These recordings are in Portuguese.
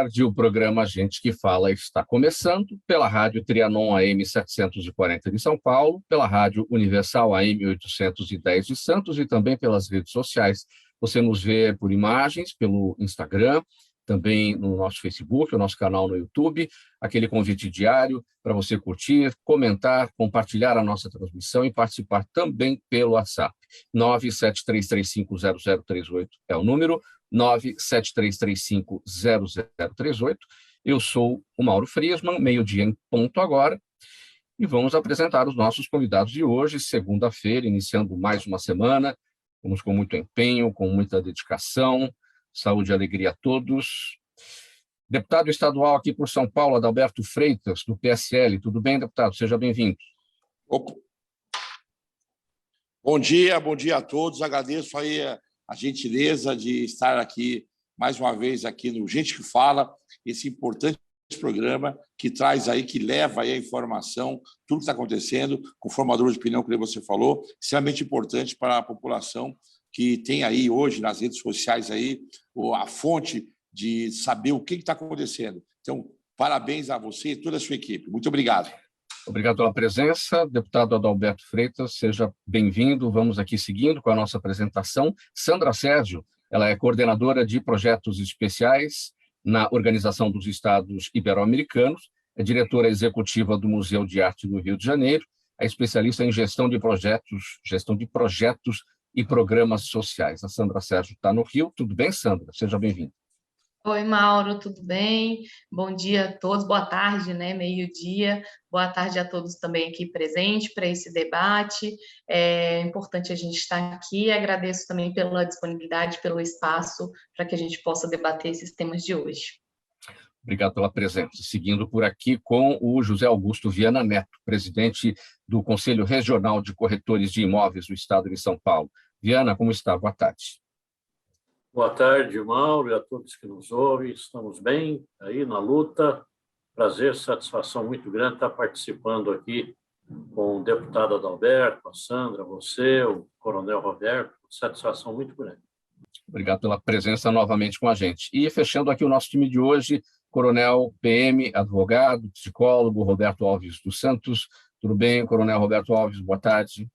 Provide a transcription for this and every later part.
tarde, o programa Gente que Fala está começando pela Rádio Trianon AM 740 de São Paulo, pela Rádio Universal AM 810 de Santos e também pelas redes sociais. Você nos vê por imagens, pelo Instagram, também no nosso Facebook, o nosso canal no YouTube, aquele convite diário para você curtir, comentar, compartilhar a nossa transmissão e participar também pelo WhatsApp. 973350038 é o número, 973350038. Eu sou o Mauro Friesman, meio-dia em ponto agora, e vamos apresentar os nossos convidados de hoje, segunda-feira, iniciando mais uma semana. Vamos com muito empenho, com muita dedicação, saúde e alegria a todos. Deputado estadual aqui por São Paulo, Adalberto Freitas, do PSL. Tudo bem, deputado? Seja bem-vindo. Bom dia a todos. Agradeço aí a gentileza de estar aqui mais uma vez aqui no Gente que Fala, esse importante programa que traz aí, que leva aí a informação, tudo que está acontecendo, com formador de opinião, que você falou, extremamente importante para a população que tem aí hoje nas redes sociais aí a fonte de saber o que está acontecendo. Então, parabéns a você e toda a sua equipe. Muito obrigado. Obrigado pela presença. Deputado Adalberto Freitas, seja bem-vindo. Vamos aqui seguindo com a nossa apresentação. Sandra Sérgio, ela é coordenadora de projetos especiais na Organização dos Estados Ibero-Americanos, é diretora executiva do Museu de Arte do Rio de Janeiro, é especialista em gestão de projetos e programas sociais. A Sandra Sérgio está no Rio. Tudo bem, Sandra? Seja bem-vinda. Oi, Mauro, tudo bem? Bom dia a todos, boa tarde, né? Meio-dia. Boa tarde a todos também aqui presentes para esse debate. É importante a gente estar aqui. Agradeço também pela disponibilidade, pelo espaço para que a gente possa debater esses temas de hoje. Obrigado pela presença. Seguindo por aqui com o José Augusto Viana Neto, presidente do Conselho Regional de Corretores de Imóveis do Estado de São Paulo. Viana, como está? Boa tarde. Boa tarde, Mauro, e a todos que nos ouvem. Estamos bem aí na luta. Prazer, satisfação muito grande estar participando aqui com o deputado Adalberto, a Sandra, você, o coronel Roberto. Satisfação muito grande. Obrigado pela presença novamente com a gente. E fechando aqui o nosso time de hoje, coronel PM, advogado, psicólogo, Roberto Alves dos Santos. Tudo bem, coronel Roberto Alves? Boa tarde.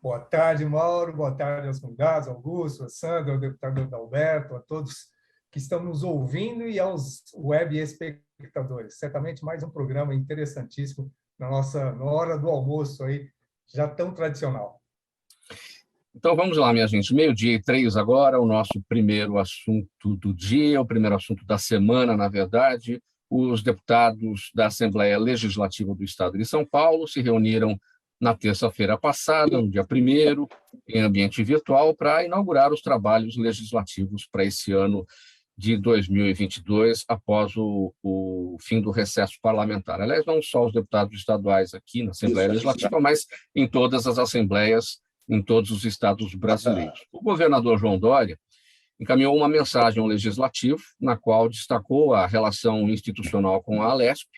Boa tarde, Mauro. Boa tarde aos convidados, Augusto, a Sandra, ao deputado Adalberto, a todos que estão nos ouvindo e aos web espectadores. Certamente mais um programa interessantíssimo na hora do almoço aí, já tão tradicional. Então vamos lá, minha gente. 12:03 agora, o nosso primeiro assunto do dia, o primeiro assunto da semana, na verdade. Os deputados da Assembleia Legislativa do Estado de São Paulo se reuniram na terça-feira passada, no dia 1º, em ambiente virtual, para inaugurar os trabalhos legislativos para esse ano de 2022, após o fim do recesso parlamentar. Aliás, não só os deputados estaduais aqui na Assembleia Legislativa, mas em todas as assembleias, em todos os estados brasileiros. O governador João Dória encaminhou uma mensagem ao Legislativo, na qual destacou a relação institucional com a Alesp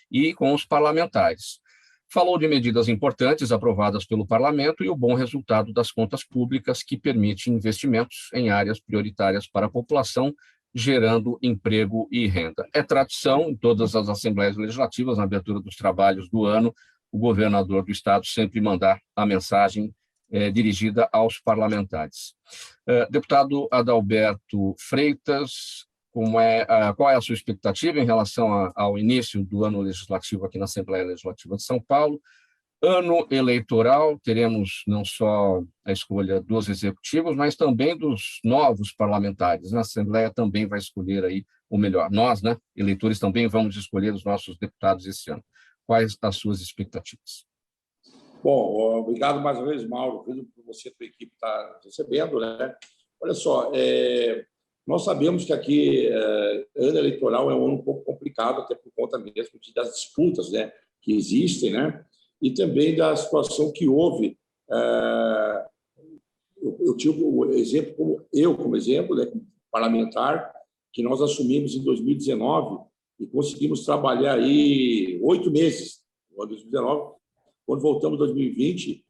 e com os parlamentares. Falou de medidas importantes aprovadas pelo Parlamento e o bom resultado das contas públicas que permite investimentos em áreas prioritárias para a população, gerando emprego e renda. É tradição em todas as assembleias legislativas, na abertura dos trabalhos do ano, o governador do estado sempre mandar a mensagem dirigida aos parlamentares. Deputado Adalberto Freitas, qual é a sua expectativa em relação ao início do ano legislativo aqui na Assembleia Legislativa de São Paulo? Ano eleitoral, teremos não só a escolha dos executivos, mas também dos novos parlamentares. A Assembleia também vai escolher aí, ou melhor, nós, né, eleitores, também vamos escolher os nossos deputados esse ano. Quais as suas expectativas? Bom, obrigado mais uma vez, Mauro, por você e a tua equipe estar recebendo, né? Olha só, nós sabemos que aqui ano eleitoral é um ano um pouco complicado, até por conta mesmo das disputas, né, que existem, né, e também da situação que houve. Eu tive o exemplo, como exemplo, né, como parlamentar, que nós assumimos em 2019 e conseguimos trabalhar aí 8 meses, no ano de 2019. Quando voltamos em 2020,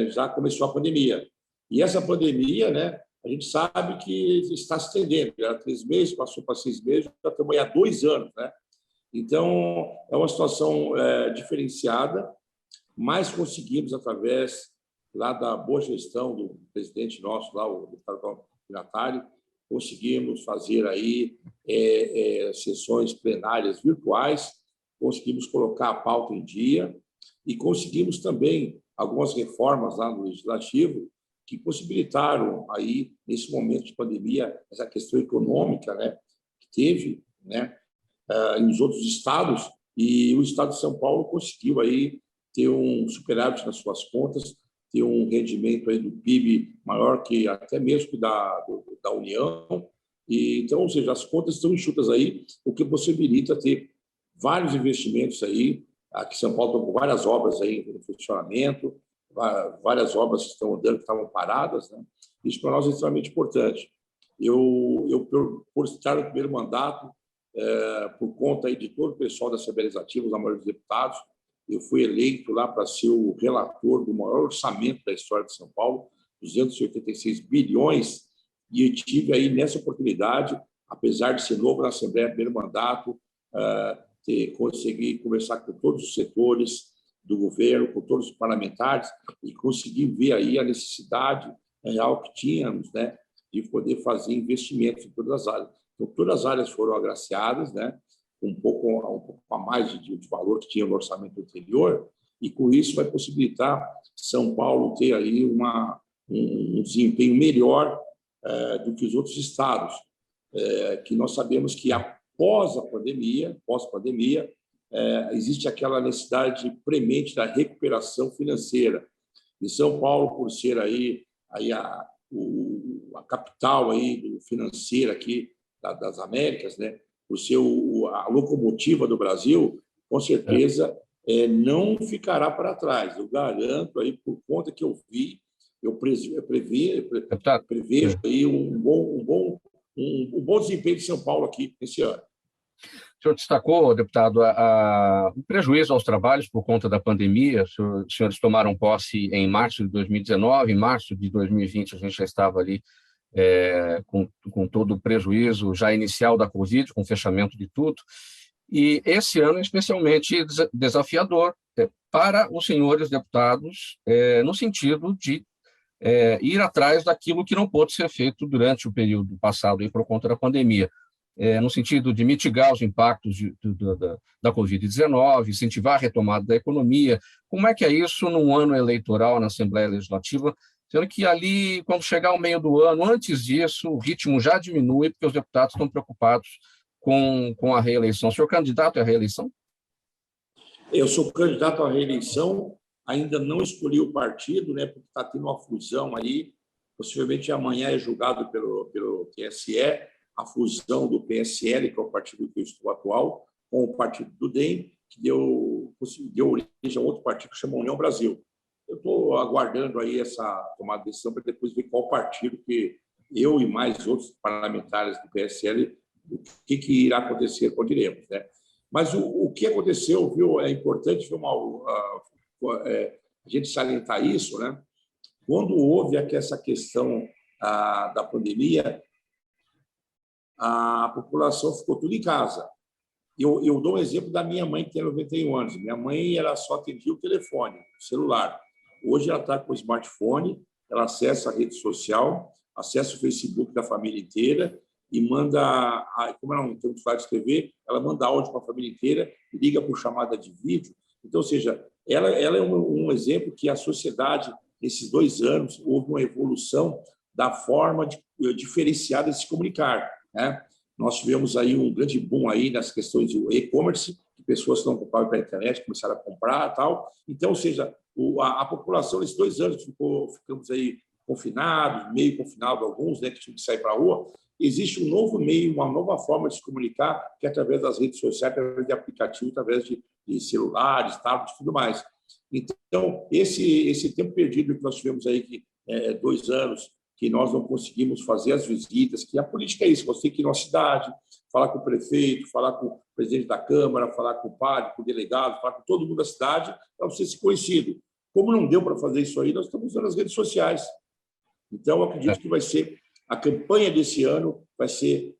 já começou a pandemia. E essa pandemia, né, a gente sabe que está se estendendo. Era 3 meses, passou para 6 meses, já estamos aí há 2 anos, né? Então, é uma situação diferenciada, mas conseguimos, através lá da boa gestão do presidente nosso, lá, o deputado Natário, conseguimos fazer aí sessões plenárias virtuais, conseguimos colocar a pauta em dia e conseguimos também algumas reformas lá no Legislativo que possibilitaram aí, nesse momento de pandemia, essa questão econômica, né, que teve, né, nos outros estados, e o estado de São Paulo conseguiu aí ter um superávit nas suas contas, ter um rendimento aí do PIB maior que até mesmo que da União. E, então, ou seja, as contas estão enxutas aí, o que possibilita ter vários investimentos aí. Aqui em São Paulo estão com várias obras aí em funcionamento, várias obras que estão andando, que estavam paradas, né? Isso para nós é extremamente importante. Eu por estar no primeiro mandato, por conta aí de todo o pessoal da Assembleia Legislativa, da maioria dos deputados, eu fui eleito lá para ser o relator do maior orçamento da história de São Paulo, 286 bilhões, e eu tive aí, nessa oportunidade, apesar de ser novo na Assembleia, primeiro mandato, conseguir conversar com todos os setores do governo, com todos os parlamentares, e conseguir ver aí a necessidade real que tínhamos, né, de poder fazer investimentos em todas as áreas. Então, todas as áreas foram agraciadas, né, um pouco a mais de valor que tinha no orçamento anterior, e com isso vai possibilitar São Paulo ter aí um desempenho melhor do que os outros estados, que nós sabemos que pós-pandemia, existe aquela necessidade premente da recuperação financeira. E São Paulo, por ser aí a capital aí financeira aqui das Américas, né, por ser a locomotiva do Brasil, com certeza não ficará para trás. Eu garanto aí, por conta que eu vi, eu prevejo aí um bom desempenho de São Paulo aqui esse ano. O senhor destacou, deputado, o prejuízo aos trabalhos por conta da pandemia. Os senhores tomaram posse em março de 2019, em março de 2020 a gente já estava ali com todo o prejuízo já inicial da Covid, com o fechamento de tudo. E esse ano é especialmente desafiador para os senhores deputados, no sentido de ir atrás daquilo que não pôde ser feito durante o período passado aí por conta da pandemia. No sentido de mitigar os impactos da Covid-19, incentivar a retomada da economia. Como é que é isso num ano eleitoral na Assembleia Legislativa, sendo que ali, quando chegar ao meio do ano, antes disso, o ritmo já diminui, porque os deputados estão preocupados com a reeleição. O senhor é candidato à reeleição? Eu sou candidato à reeleição, ainda não escolhi o partido, né, porque está tendo uma fusão aí, possivelmente amanhã é julgado pelo TSE, a fusão do PSL, que é o partido que eu estou atual, com o partido do DEM, que deu origem a outro partido que chama União Brasil. Eu estou aguardando aí essa tomada de decisão para depois ver qual partido que eu e mais outros parlamentares do PSL, o que irá acontecer, quando iremos, né? Mas o que aconteceu, viu, é importante, viu, a gente salientar isso, né? Quando houve aqui essa questão da pandemia, a população ficou tudo em casa. Eu dou um exemplo da minha mãe, que tem 91 anos. Minha mãe ela só atendia o telefone, o celular. Hoje ela está com o smartphone, ela acessa a rede social, acessa o Facebook da família inteira e manda, como ela não tem muito fácil de escrever, ela manda áudio para a família inteira e liga por chamada de vídeo. Então, ou seja, ela é um exemplo que a sociedade, nesses 2 anos, houve uma evolução da forma diferenciada de se comunicar, né? Nós tivemos aí um grande boom aí nas questões do e-commerce, que pessoas que não compravam pela internet começaram a comprar e tal. Então, ou seja, a população, nesses 2 anos, ficamos aí confinados, meio confinados alguns, né, que tinham que sair para a rua. Existe um novo meio, uma nova forma de se comunicar, que é através das redes sociais, através de aplicativos, através de celulares, tablets e tudo mais. Então, esse tempo perdido que nós tivemos aí, que 2 anos, que nós não conseguimos fazer as visitas, que a política é isso, você tem que ir na cidade, falar com o prefeito, falar com o presidente da Câmara, falar com o padre, com o delegado, falar com todo mundo da cidade, para você ser conhecido. Como não deu para fazer isso aí, nós estamos usando as redes sociais. Então, eu acredito que vai ser A campanha desse ano vai ser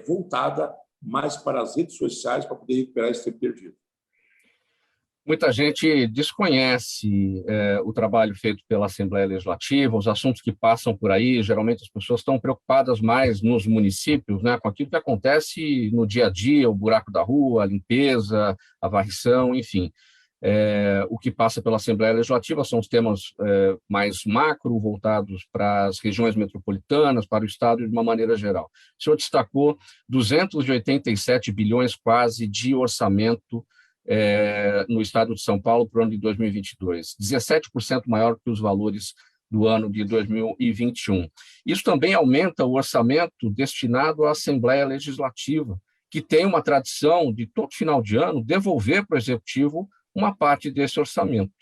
voltada mais para as redes sociais para poder recuperar esse tempo perdido. Muita gente desconhece o trabalho feito pela Assembleia Legislativa, os assuntos que passam por aí. Geralmente as pessoas estão preocupadas mais nos municípios, né, com aquilo que acontece no dia a dia, o buraco da rua, a limpeza, a varrição, enfim. O que passa pela Assembleia Legislativa são os temas mais macro, voltados para as regiões metropolitanas, para o Estado de uma maneira geral. O senhor destacou 287 bilhões quase de orçamento no Estado de São Paulo para o ano de 2022, 17% maior que os valores do ano de 2021. Isso também aumenta o orçamento destinado à Assembleia Legislativa, que tem uma tradição de, todo final de ano, devolver para o Executivo uma parte desse orçamento.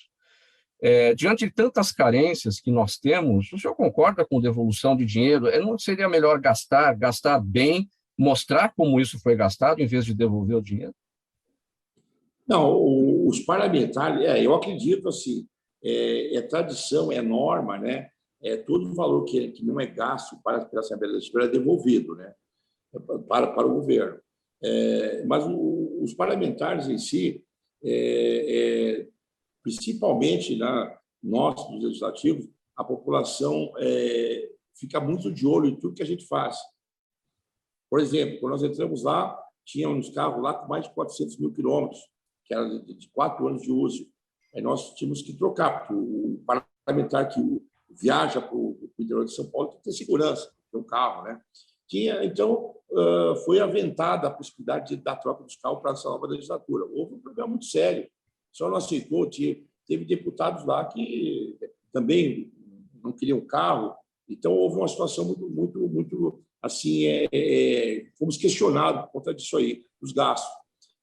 Diante de tantas carências que nós temos, o senhor concorda com devolução de dinheiro? Não seria melhor gastar bem, mostrar como isso foi gastado, em vez de devolver o dinheiro? Não, os parlamentares, eu acredito assim, é tradição, é norma, né? Todo o valor que não é gasto pela Assembleia Legislativa é devolvido, né? Para o governo. Mas os parlamentares em si, principalmente nós, dos legislativos, a população fica muito de olho em tudo que a gente faz. Por exemplo, quando nós entramos lá, tínhamos carros lá com mais de 400 mil quilômetros, que era de 4 anos de uso. Aí nós tínhamos que trocar, porque o parlamentar que viaja para o interior de São Paulo tem que ter segurança, tem um carro, né? Então, foi aventada a possibilidade da troca dos carros para essa nova legislatura. Houve um problema muito sério, só não aceitou. Teve deputados lá que também não queriam carro, então houve uma situação muito assim, fomos questionados por conta disso aí, dos gastos.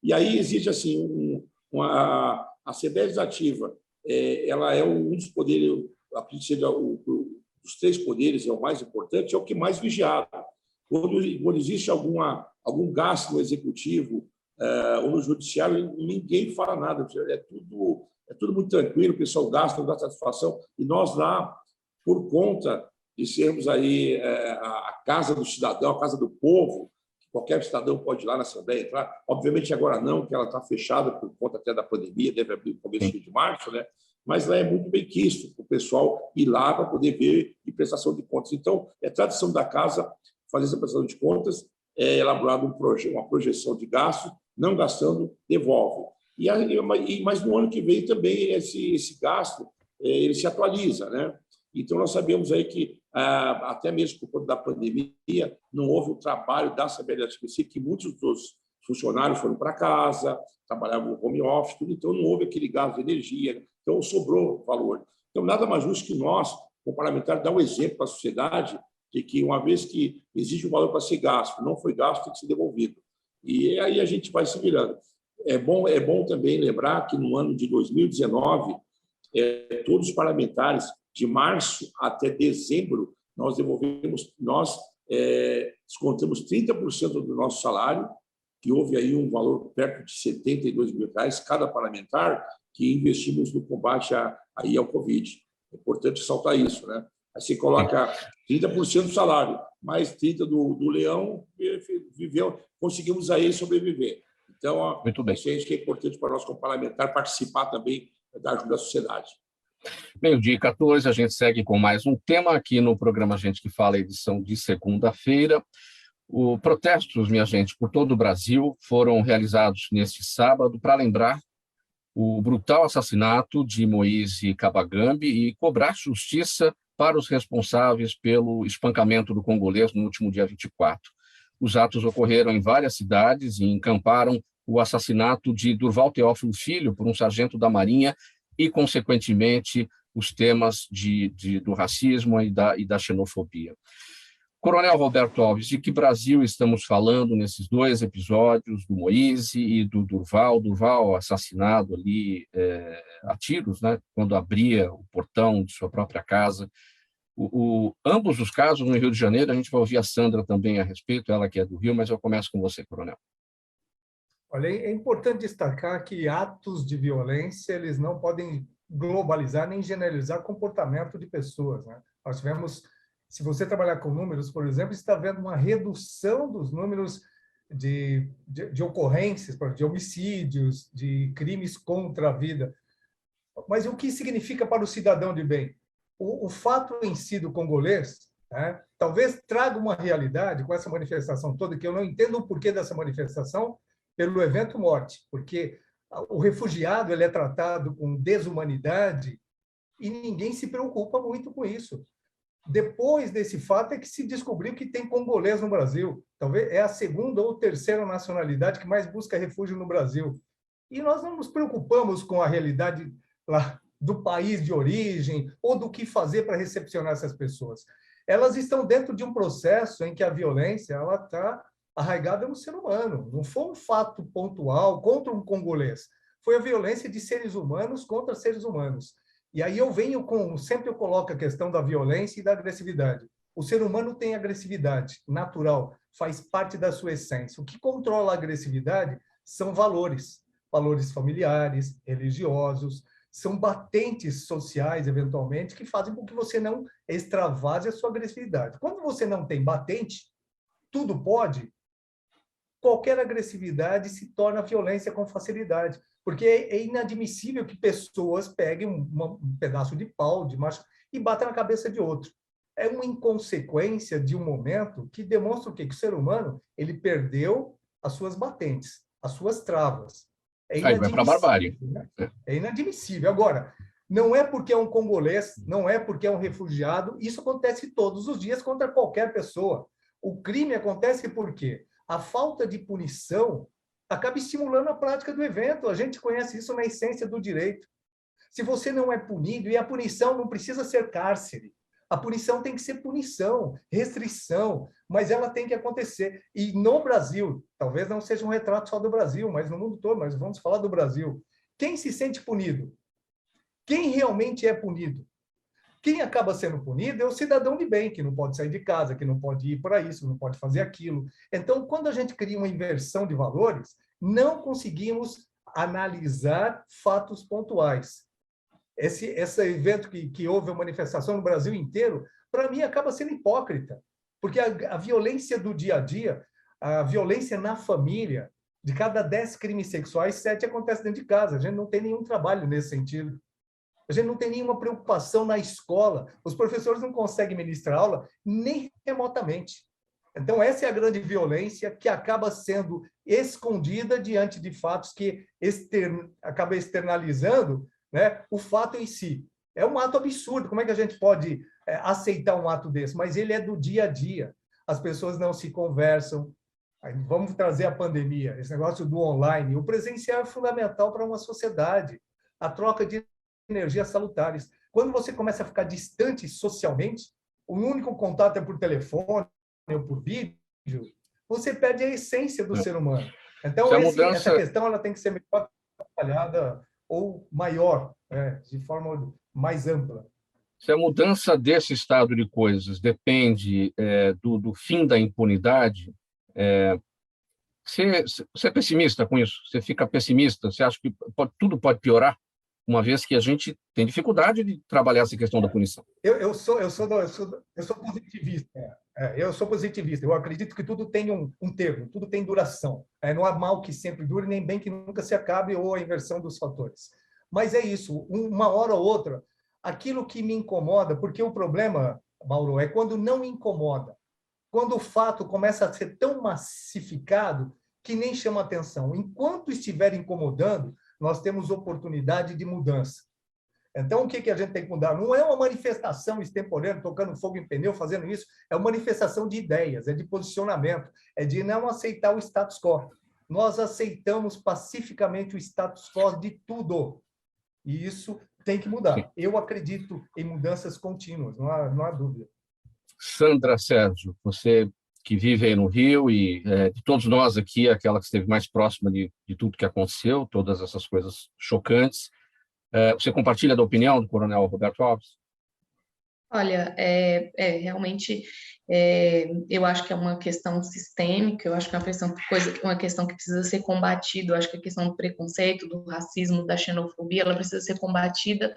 E aí existe assim a Assembleia Legislativa, ela é um dos poderes, dos 3 poderes é o mais importante, é o que mais vigiado. Quando existe algum gasto no executivo ou no judiciário, ninguém fala nada. É tudo muito tranquilo, o pessoal gasta, não dá satisfação. E nós lá, por conta de sermos aí a casa do cidadão, a casa do povo, qualquer cidadão pode ir lá na Assembleia entrar. Obviamente agora não, porque ela está fechada por conta até da pandemia, deve abrir no começo de março, né? Mas lá é muito bem quisto o pessoal ir lá para poder ver de prestação de contas. Então, é tradição da casa fazer essa prestação de contas, elaborar uma projeção de gasto, não gastando, devolve. Mas no ano que vem também esse gasto ele se atualiza, né? Então, nós sabemos aí que, até mesmo por conta da pandemia, não houve o trabalho da Assembleia Legislativa, que muitos dos funcionários foram para casa, trabalhavam no home office, tudo, então não houve aquele gasto de energia, então sobrou valor. Então, nada mais justo que nós, como parlamentares, dar um exemplo para a sociedade de que, uma vez que existe um valor para ser gasto, não foi gasto, tem que ser devolvido. E aí a gente vai se virando. É bom também lembrar que, no ano de 2019, todos os parlamentares, de março até dezembro, nós descontamos 30% do nosso salário, que houve aí um valor perto de R$72 mil cada parlamentar, que investimos no combate ao Covid. É importante ressaltar isso, né? Aí você coloca 30% do salário, mais 30% do leão, conseguimos aí sobreviver. Então, muito bem. Isso que é importante para nós, como parlamentar, participar também da ajuda da sociedade. 12h14, a gente segue com mais um tema aqui no programa Gente que Fala, edição de segunda-feira. Os protestos, minha gente, por todo o Brasil foram realizados neste sábado para lembrar o brutal assassinato de Moise Kabagambe e cobrar justiça para os responsáveis pelo espancamento do congolês no último dia 24. Os atos ocorreram em várias cidades e encamparam o assassinato de Durval Teófilo Filho por um sargento da Marinha e, consequentemente, os temas do racismo e da xenofobia. Coronel Roberto Alves, de que Brasil estamos falando nesses 2 episódios, do Moise e do Durval? Durval assassinado ali a tiros, né, quando abria o portão de sua própria casa. Ambos os casos no Rio de Janeiro, a gente vai ouvir a Sandra também a respeito, ela que é do Rio, mas eu começo com você, Coronel. Olha, é importante destacar que atos de violência eles não podem globalizar nem generalizar o comportamento de pessoas, né? Nós tivemos Se você trabalhar com números, por exemplo, você está vendo uma redução dos números de ocorrências, de homicídios, de crimes contra a vida. Mas o que significa para o cidadão de bem? O fato em si do congolês, né, talvez traga uma realidade com essa manifestação toda, que eu não entendo o porquê dessa manifestação, pelo evento morte, porque o refugiado ele é tratado com desumanidade e ninguém se preocupa muito com isso. Depois desse fato é que se descobriu que tem congolês no Brasil. Talvez é a segunda ou terceira nacionalidade que mais busca refúgio no Brasil. E nós não nos preocupamos com a realidade lá do país de origem ou do que fazer para recepcionar essas pessoas. Elas estão dentro de um processo em que a violência ela está arraigada no ser humano. Não foi um fato pontual contra um congolês. Foi a violência de seres humanos contra seres humanos. E aí sempre eu coloco a questão da violência e da agressividade. O ser humano tem agressividade natural, faz parte da sua essência. O que controla a agressividade são valores familiares, religiosos, são batentes sociais, eventualmente, que fazem com que você não extravase a sua agressividade. Quando você não tem batente, tudo pode, qualquer agressividade se torna violência com facilidade. Porque é inadmissível que pessoas peguem um pedaço de pau, de macho, e batam na cabeça de outro. É uma inconsequência de um momento que demonstra o quê? Que o ser humano ele perdeu as suas batentes, as suas travas. É Aí vai para a barbárie. Né? É inadmissível. Agora, não é porque é um congolês, não é porque é um refugiado, isso acontece todos os dias contra qualquer pessoa. O crime acontece porque a falta de punição acaba estimulando a prática do evento. A gente conhece isso na essência do direito. Se você não é punido, e a punição não precisa ser cárcere, a punição tem que ser punição, restrição, mas ela tem que acontecer. E no Brasil, talvez não seja um retrato só do Brasil, mas no mundo todo, mas vamos falar do Brasil. Quem se sente punido? Quem realmente é punido? Quem acaba sendo punido é o cidadão de bem, que não pode sair de casa, que não pode ir para isso, não pode fazer aquilo. Então, quando a gente cria uma inversão de valores, não conseguimos analisar fatos pontuais. Esse evento que houve uma manifestação no Brasil inteiro, para mim, acaba sendo hipócrita, porque a violência do dia a dia, a violência na família, de cada 10 crimes sexuais, 7 acontecem dentro de casa. A gente não tem nenhum trabalho nesse sentido. A gente não tem nenhuma preocupação na escola. Os professores não conseguem ministrar aula nem remotamente. Então, essa é a grande violência que acaba sendo escondida diante de fatos que acaba externalizando, né, o fato em si. É um ato absurdo. Como é que a gente pode aceitar um ato desse? Mas ele é do dia a dia. As pessoas não se conversam. Aí, vamos trazer a pandemia, esse negócio do online. O presencial é fundamental para uma sociedade. A troca de energias salutares. Quando você começa a ficar distante socialmente, o único contato é por telefone ou por vídeo, você perde a essência do ser humano. Então, essa questão ela tem que ser melhor trabalhada ou maior, de forma mais ampla. Se a mudança desse estado de coisas depende do fim da impunidade, você é pessimista com isso? Você fica pessimista? Você acha que tudo pode piorar? Uma vez que a gente tem dificuldade de trabalhar essa questão da punição. Eu sou positivista. Eu sou positivista. Eu acredito que tudo tem um termo, tudo tem duração. Não há mal que sempre dure, nem bem que nunca se acabe, ou a inversão dos fatores. Mas é isso, uma hora ou outra, aquilo que me incomoda, porque o problema, Mauro, é quando não incomoda. Quando o fato começa a ser tão massificado que nem chama atenção. Enquanto estiver incomodando, nós temos oportunidade de mudança. Então, o que a gente tem que mudar? Não é uma manifestação extemporânea, tocando fogo em pneu, fazendo isso, é uma manifestação de ideias, é de posicionamento, é de não aceitar o status quo. Nós aceitamos pacificamente o status quo de tudo. E isso tem que mudar. Eu acredito em mudanças contínuas, não há dúvida. Sandra Sérgio, você que vive aí no Rio e de todos nós aqui, aquela que esteve mais próxima de tudo que aconteceu, todas essas coisas chocantes, você compartilha da opinião do Coronel Roberto Alves? Olha, realmente eu acho que é uma questão sistêmica, eu acho que é uma questão que precisa ser combatida, eu acho que a questão do preconceito, do racismo, da xenofobia, ela precisa ser combatida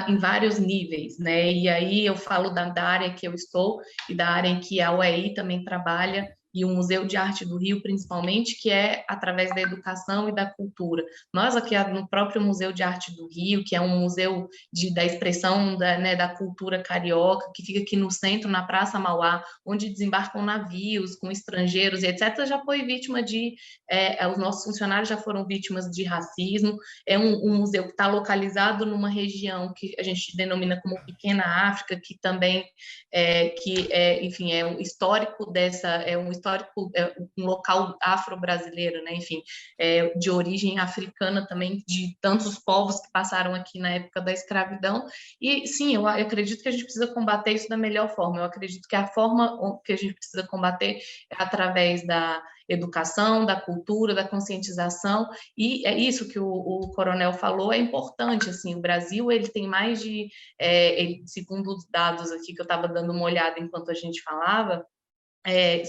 em vários níveis, né? E aí eu falo da área que eu estou e da área em que a UEI também trabalha, e o Museu de Arte do Rio, principalmente, que é através da educação e da cultura. Nós aqui no próprio Museu de Arte do Rio, que é um museu da expressão né, da cultura carioca, que fica aqui no centro, na Praça Mauá, onde desembarcam navios com estrangeiros e etc., já foi vítima os nossos funcionários já foram vítimas de racismo. É um museu que está localizado numa região que a gente denomina como Pequena África, que também enfim, é um histórico um local afro-brasileiro, né? Enfim, de origem africana também, de tantos povos que passaram aqui na época da escravidão. E sim, eu acredito que a gente precisa combater isso da melhor forma. Eu acredito que a forma que a gente precisa combater é através da educação, da cultura, da conscientização, e é isso que o coronel falou, é importante, assim, o Brasil, ele tem mais segundo os dados aqui que eu estava dando uma olhada enquanto a gente falava,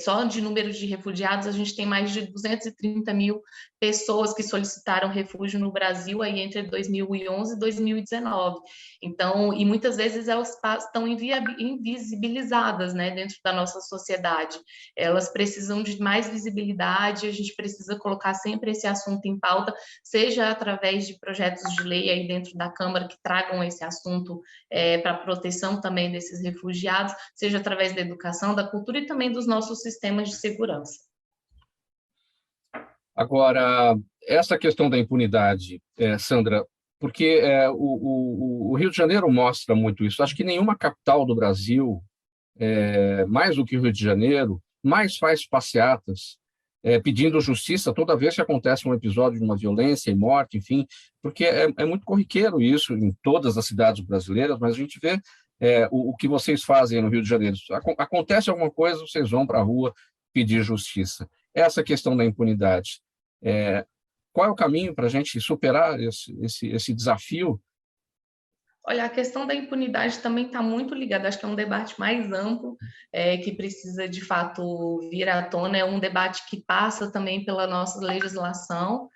só de número de refugiados, a gente tem mais de 230 mil pessoas que solicitaram refúgio no Brasil aí entre 2011 e 2019. Então, e muitas vezes elas estão invisibilizadas, né, dentro da nossa sociedade. Elas precisam de mais visibilidade, a gente precisa colocar sempre esse assunto em pauta, seja através de projetos de lei aí dentro da Câmara que tragam esse assunto para a proteção também desses refugiados, seja através da educação, da cultura e também dos nossos sistemas de segurança. Agora, essa questão da impunidade, Sandra, porque o Rio de Janeiro mostra muito isso. Acho que nenhuma capital do Brasil, mais do que o Rio de Janeiro, mais faz passeatas pedindo justiça toda vez que acontece um episódio de uma violência e morte, enfim, porque é muito corriqueiro isso em todas as cidades brasileiras, mas a gente vê o que vocês fazem no Rio de Janeiro. Acontece alguma coisa, vocês vão para a rua pedir justiça. Essa questão da impunidade, qual é o caminho para a gente superar esse desafio? Olha, a questão da impunidade também está muito ligada, acho que é um debate mais amplo, que precisa, de fato, vir à tona, é um debate que passa também pela nossa legislação,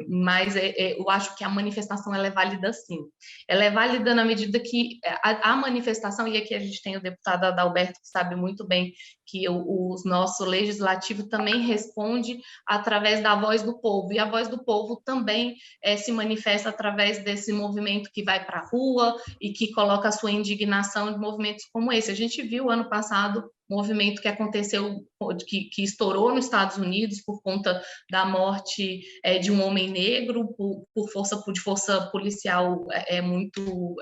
mas eu acho que a manifestação ela é válida sim. Ela é válida na medida que a manifestação, e aqui a gente tem o deputado Adalberto, que sabe muito bem que o nosso legislativo também responde através da voz do povo, e a voz do povo também se manifesta através desse movimento que vai para a rua e que coloca a sua indignação de movimentos como esse. A gente viu ano passado movimento que aconteceu, que estourou nos Estados Unidos por conta da morte de um homem negro por força policial muito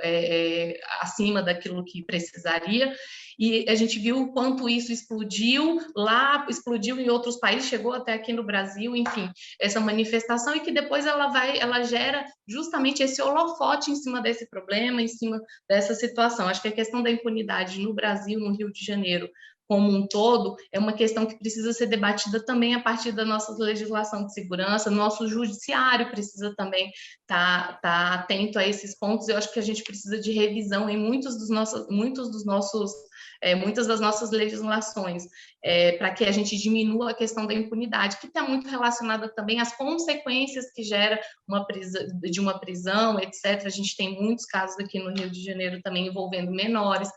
acima daquilo que precisaria. E a gente viu o quanto isso explodiu lá, explodiu em outros países, chegou até aqui no Brasil, enfim, essa manifestação, e que depois ela gera justamente esse holofote em cima desse problema, em cima dessa situação. Acho que a questão da impunidade no Brasil, no Rio de Janeiro, como um todo, é uma questão que precisa ser debatida também a partir da nossa legislação de segurança, nosso judiciário precisa também estar atento a esses pontos. Eu acho que a gente precisa de revisão em muitas das nossas legislações, para que a gente diminua a questão da impunidade, que está muito relacionada também às consequências que gera de uma prisão, etc. A gente tem muitos casos aqui no Rio de Janeiro também envolvendo menores,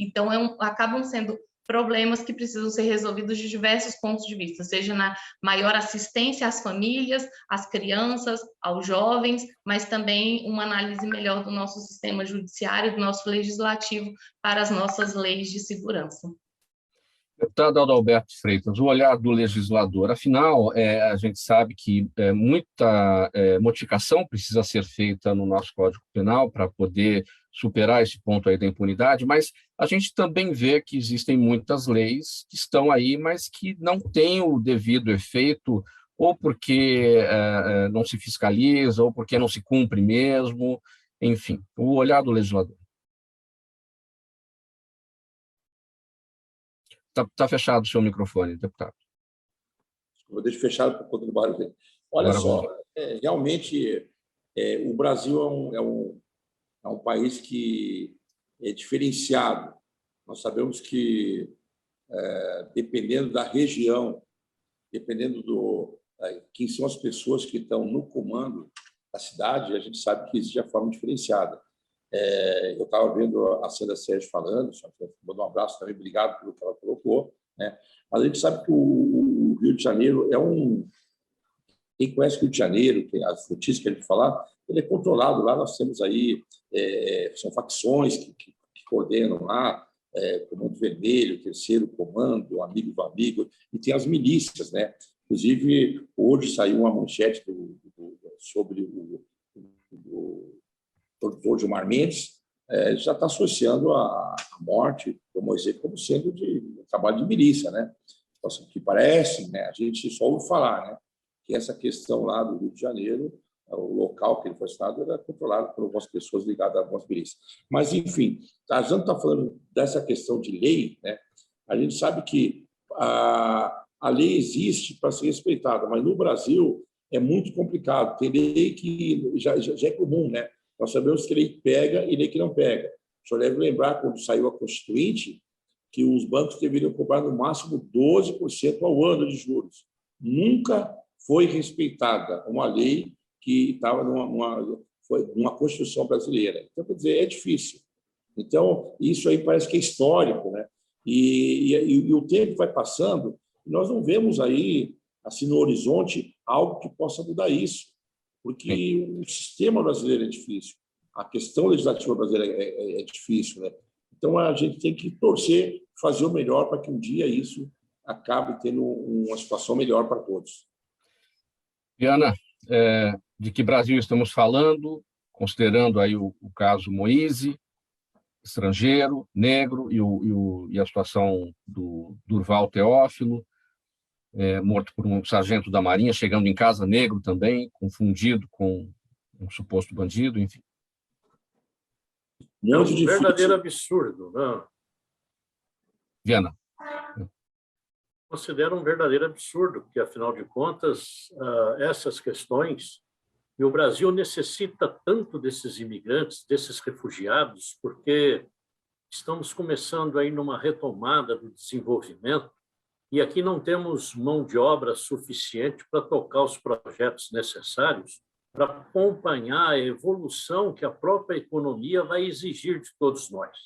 então acabam sendo problemas que precisam ser resolvidos de diversos pontos de vista, seja na maior assistência às famílias, às crianças, aos jovens, mas também uma análise melhor do nosso sistema judiciário, do nosso legislativo para as nossas leis de segurança. Deputado Adalberto Freitas, o olhar do legislador. Afinal, a gente sabe que muita modificação precisa ser feita no nosso Código Penal para poder superar esse ponto aí da impunidade, mas a gente também vê que existem muitas leis que estão aí, mas que não têm o devido efeito, ou porque não se fiscaliza, ou porque não se cumpre mesmo, enfim, o olhar do legislador. Está fechado o seu microfone, deputado. Vou deixar fechado por conta do barulho. Olha só, realmente o Brasil é um país que diferenciado. Nós sabemos que, dependendo da região, dependendo quem são as pessoas que estão no comando da cidade, a gente sabe que existe a forma diferenciada. Eu estava vendo a Sandra Sérgio falando, mandou um abraço também, obrigado pelo que ela colocou, né? Mas a gente sabe que o Rio de Janeiro é quem conhece o Rio de Janeiro, as notícias que a gente falar, ele é controlado. Lá nós temos aí, são facções que coordenam lá, Comando Vermelho, Terceiro Comando, Amigo do Amigo, e tem as milícias, né? Inclusive, hoje saiu uma manchete sobre o produtor Gilmar Mendes, já está associando a morte do Moisés como sendo de trabalho de milícia, né? Então, que parece, né? A gente só ouve falar, né? Que essa questão lá do Rio de Janeiro, o local que ele foi citado, era controlado por algumas pessoas ligadas a algumas milícias. Mas, enfim, a gente está falando dessa questão de lei, né? A gente sabe que a lei existe para ser respeitada, mas no Brasil é muito complicado. Tem lei que já é comum, né? Nós sabemos que lei pega e lei que não pega. O senhor deve lembrar, quando saiu a Constituinte, que os bancos deveriam cobrar no máximo 12% ao ano de juros. Nunca foi respeitada uma lei que estava numa Constituição brasileira. Então, quer dizer, é difícil. Então, isso aí parece que é histórico, né? E o tempo vai passando e nós não vemos aí, assim, no horizonte, algo que possa mudar isso, porque o sistema brasileiro é difícil, a questão legislativa brasileira é difícil, né? Então, a gente tem que torcer, fazer o melhor para que um dia isso acabe tendo uma situação melhor para todos. Diana, de que Brasil estamos falando, considerando aí o caso Moise, estrangeiro, negro, e a situação do Durval Teófilo, morto por um sargento da Marinha, chegando em casa, negro também, confundido com um suposto bandido, enfim. É um verdadeiro absurdo, né? Diana. Considero um verdadeiro absurdo, porque, afinal de contas, essas questões, e o Brasil necessita tanto desses imigrantes, desses refugiados, porque estamos começando aí numa retomada do desenvolvimento, e aqui não temos mão de obra suficiente para tocar os projetos necessários para acompanhar a evolução que a própria economia vai exigir de todos nós.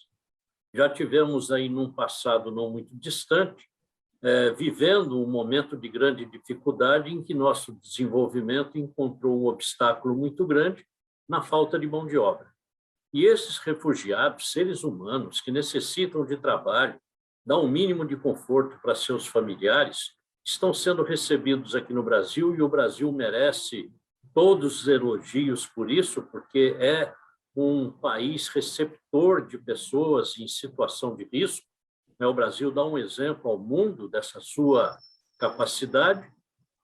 Já tivemos aí, num passado não muito distante, vivendo um momento de grande dificuldade em que nosso desenvolvimento encontrou um obstáculo muito grande na falta de mão de obra. E esses refugiados, seres humanos que necessitam de trabalho, dar um mínimo de conforto para seus familiares, estão sendo recebidos aqui no Brasil, e o Brasil merece todos os elogios por isso, porque é um país receptor de pessoas em situação de risco. O Brasil dá um exemplo ao mundo dessa sua capacidade,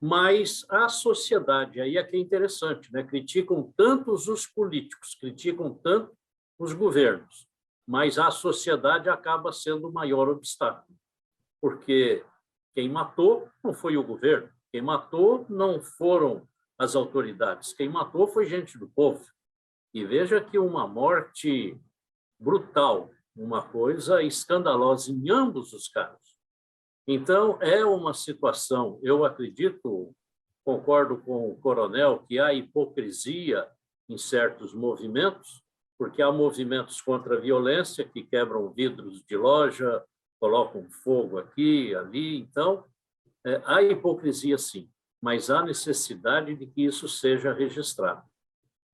mas a sociedade, aí é que é interessante, né? Criticam tanto os políticos, criticam tanto os governos, mas a sociedade acaba sendo o maior obstáculo, porque quem matou não foi o governo, quem matou não foram as autoridades, quem matou foi gente do povo. E veja que uma morte brutal, uma coisa escandalosa em ambos os casos. Então, é uma situação, eu acredito, concordo com o coronel, que há hipocrisia em certos movimentos, porque há movimentos contra a violência que quebram vidros de loja, colocam fogo aqui, ali. Então, há hipocrisia, sim, mas há necessidade de que isso seja registrado.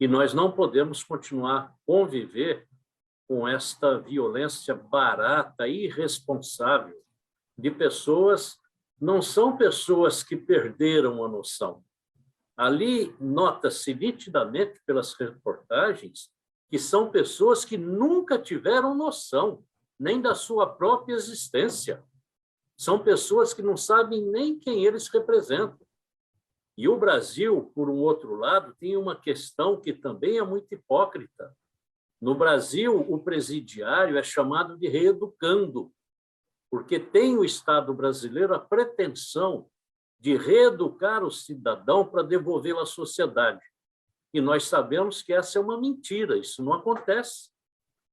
E nós não podemos continuar a conviver com esta violência barata, irresponsável, de pessoas, não são pessoas que perderam a noção. Ali nota-se nitidamente pelas reportagens que são pessoas que nunca tiveram noção nem da sua própria existência. São pessoas que não sabem nem quem eles representam. E o Brasil, por um outro lado, tem uma questão que também é muito hipócrita. No Brasil, o presidiário é chamado de reeducando, porque tem o Estado brasileiro a pretensão de reeducar o cidadão para devolvê-lo à sociedade. E nós sabemos que essa é uma mentira, isso não acontece.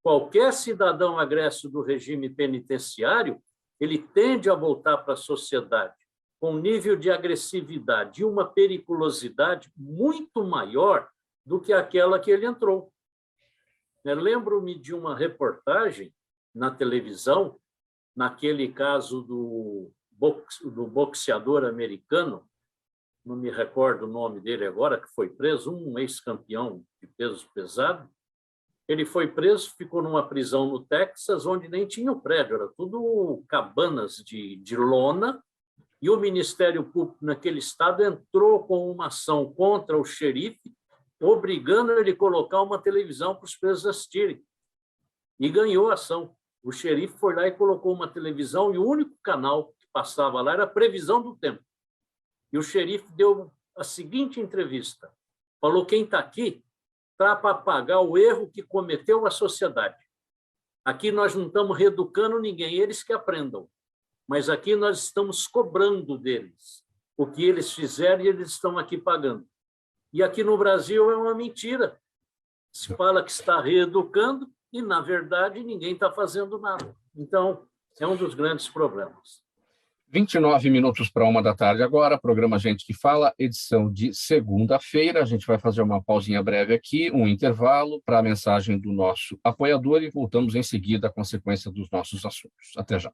qualquer cidadão agresso do regime penitenciário, ele tende a voltar para a sociedade com um nível de agressividade e uma periculosidade muito maior do que aquela que ele entrou. Lembro-me de uma reportagem na televisão, naquele caso do boxeador americano, não me recordo o nome dele agora, que foi preso, um ex-campeão de pesos pesados. Ele foi preso, ficou numa prisão no Texas, onde nem tinha o prédio, era tudo cabanas de lona, e o Ministério Público naquele estado entrou com uma ação contra o xerife, obrigando ele a colocar uma televisão para os presos assistirem. E ganhou a ação. O xerife foi lá e colocou uma televisão, e o único canal que passava lá era a previsão do tempo. E o xerife deu a seguinte entrevista. Falou, quem está aqui está para pagar o erro que cometeu a sociedade. Aqui nós não estamos reeducando ninguém, eles que aprendam. Mas aqui nós estamos cobrando deles o que eles fizeram e eles estão aqui pagando. E aqui no Brasil é uma mentira. Se fala que está reeducando e, na verdade, ninguém está fazendo nada. Então, é um dos grandes problemas. 29 minutos para 1h agora, programa Gente que Fala, edição de segunda-feira. A gente vai fazer uma pausinha breve aqui, um intervalo para a mensagem do nosso apoiador e voltamos em seguida com a sequência dos nossos assuntos. Até já.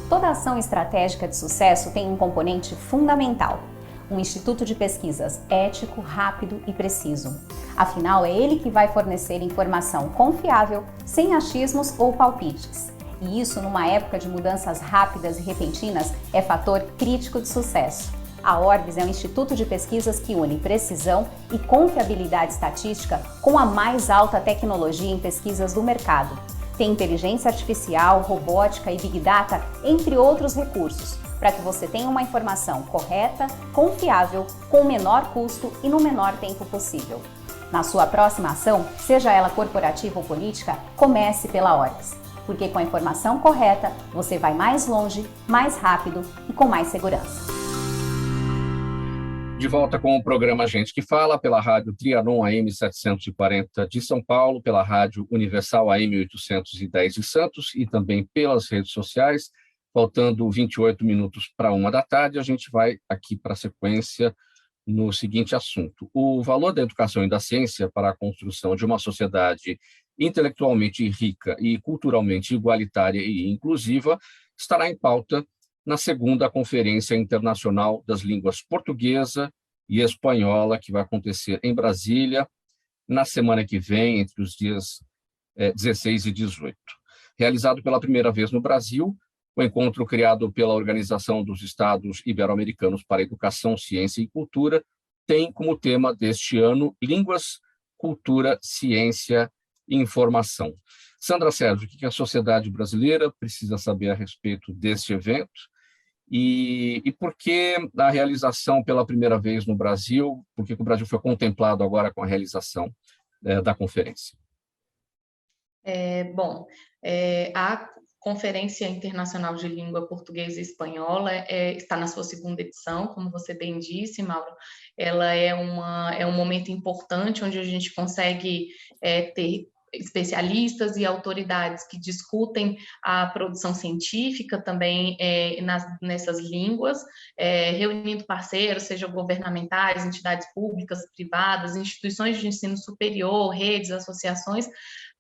Toda ação estratégica de sucesso tem um componente fundamental: um instituto de pesquisas ético, rápido e preciso. Afinal, é ele que vai fornecer informação confiável, sem achismos ou palpites. E isso, numa época de mudanças rápidas e repentinas, é fator crítico de sucesso. A Orbis é um instituto de pesquisas que une precisão e confiabilidade estatística com a mais alta tecnologia em pesquisas do mercado. Tem inteligência artificial, robótica e Big Data, entre outros recursos, para que você tenha uma informação correta, confiável, com o menor custo e no menor tempo possível. Na sua próxima ação, seja ela corporativa ou política, comece pela Orbis. Porque com a informação correta, você vai mais longe, mais rápido e com mais segurança. De volta com o programa Gente que Fala, pela Rádio Trianon AM 740 de São Paulo, pela Rádio Universal AM 810 de Santos e também pelas redes sociais. Faltando 28 minutos para 1h, a gente vai aqui para a sequência no seguinte assunto. O valor da educação e da ciência para a construção de uma sociedade intelectualmente rica e culturalmente igualitária e inclusiva estará em pauta na segunda Conferência Internacional das Línguas Portuguesa e Espanhola, que vai acontecer em Brasília na semana que vem, entre os dias 16 e 18. Realizado pela primeira vez no Brasil, o encontro criado pela Organização dos Estados Ibero-Americanos para Educação, Ciência e Cultura tem como tema deste ano Línguas, Cultura, Ciência e Informação. Sandra Sérgio, o que a sociedade brasileira precisa saber a respeito deste evento e por que a realização pela primeira vez no Brasil, por que o Brasil foi contemplado agora com a realização da conferência? A Conferência Internacional de Língua Portuguesa e Espanhola está na sua segunda edição, como você bem disse, Mauro. Ela é um momento importante onde a gente consegue ter especialistas e autoridades que discutem a produção científica também nessas línguas, reunindo parceiros, sejam governamentais, entidades públicas, privadas, instituições de ensino superior, redes, associações,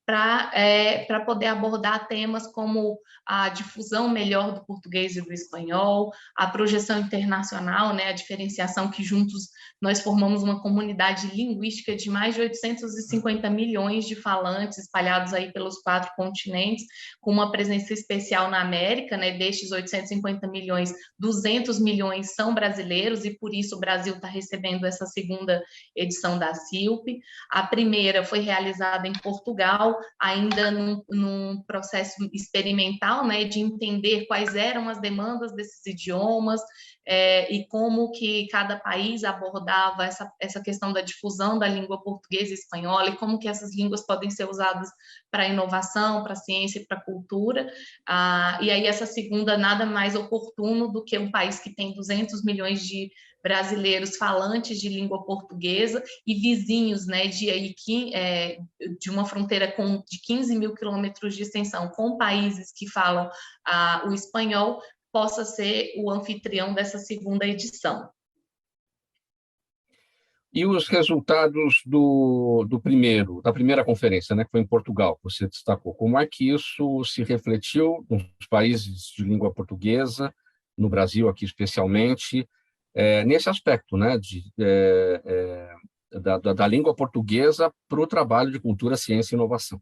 para poder abordar temas como a difusão melhor do português e do espanhol, a projeção internacional, a diferenciação que juntos nós formamos uma comunidade linguística de mais de 850 milhões de falantes espalhados aí pelos 4 continentes, com uma presença especial na América, destes 850 milhões, 200 milhões são brasileiros e por isso o Brasil está recebendo essa segunda edição da CILP. A primeira foi realizada em Portugal, ainda num processo experimental, de entender quais eram as demandas desses idiomas, e como que cada país abordava essa questão da difusão da língua portuguesa e espanhola, e como que essas línguas podem ser usadas para a inovação, para a ciência e para a cultura. E aí essa segunda, nada mais oportuno do que um país que tem 200 milhões de brasileiros falantes de língua portuguesa e vizinhos, né, de uma fronteira de 15 mil quilômetros de extensão, com países que falam o espanhol, possa ser o anfitrião dessa segunda edição. E os resultados da primeira conferência, né, que foi em Portugal, que você destacou, como é que isso se refletiu nos países de língua portuguesa, no Brasil aqui especialmente, nesse aspecto, né, da língua portuguesa para o trabalho de cultura, ciência e inovação?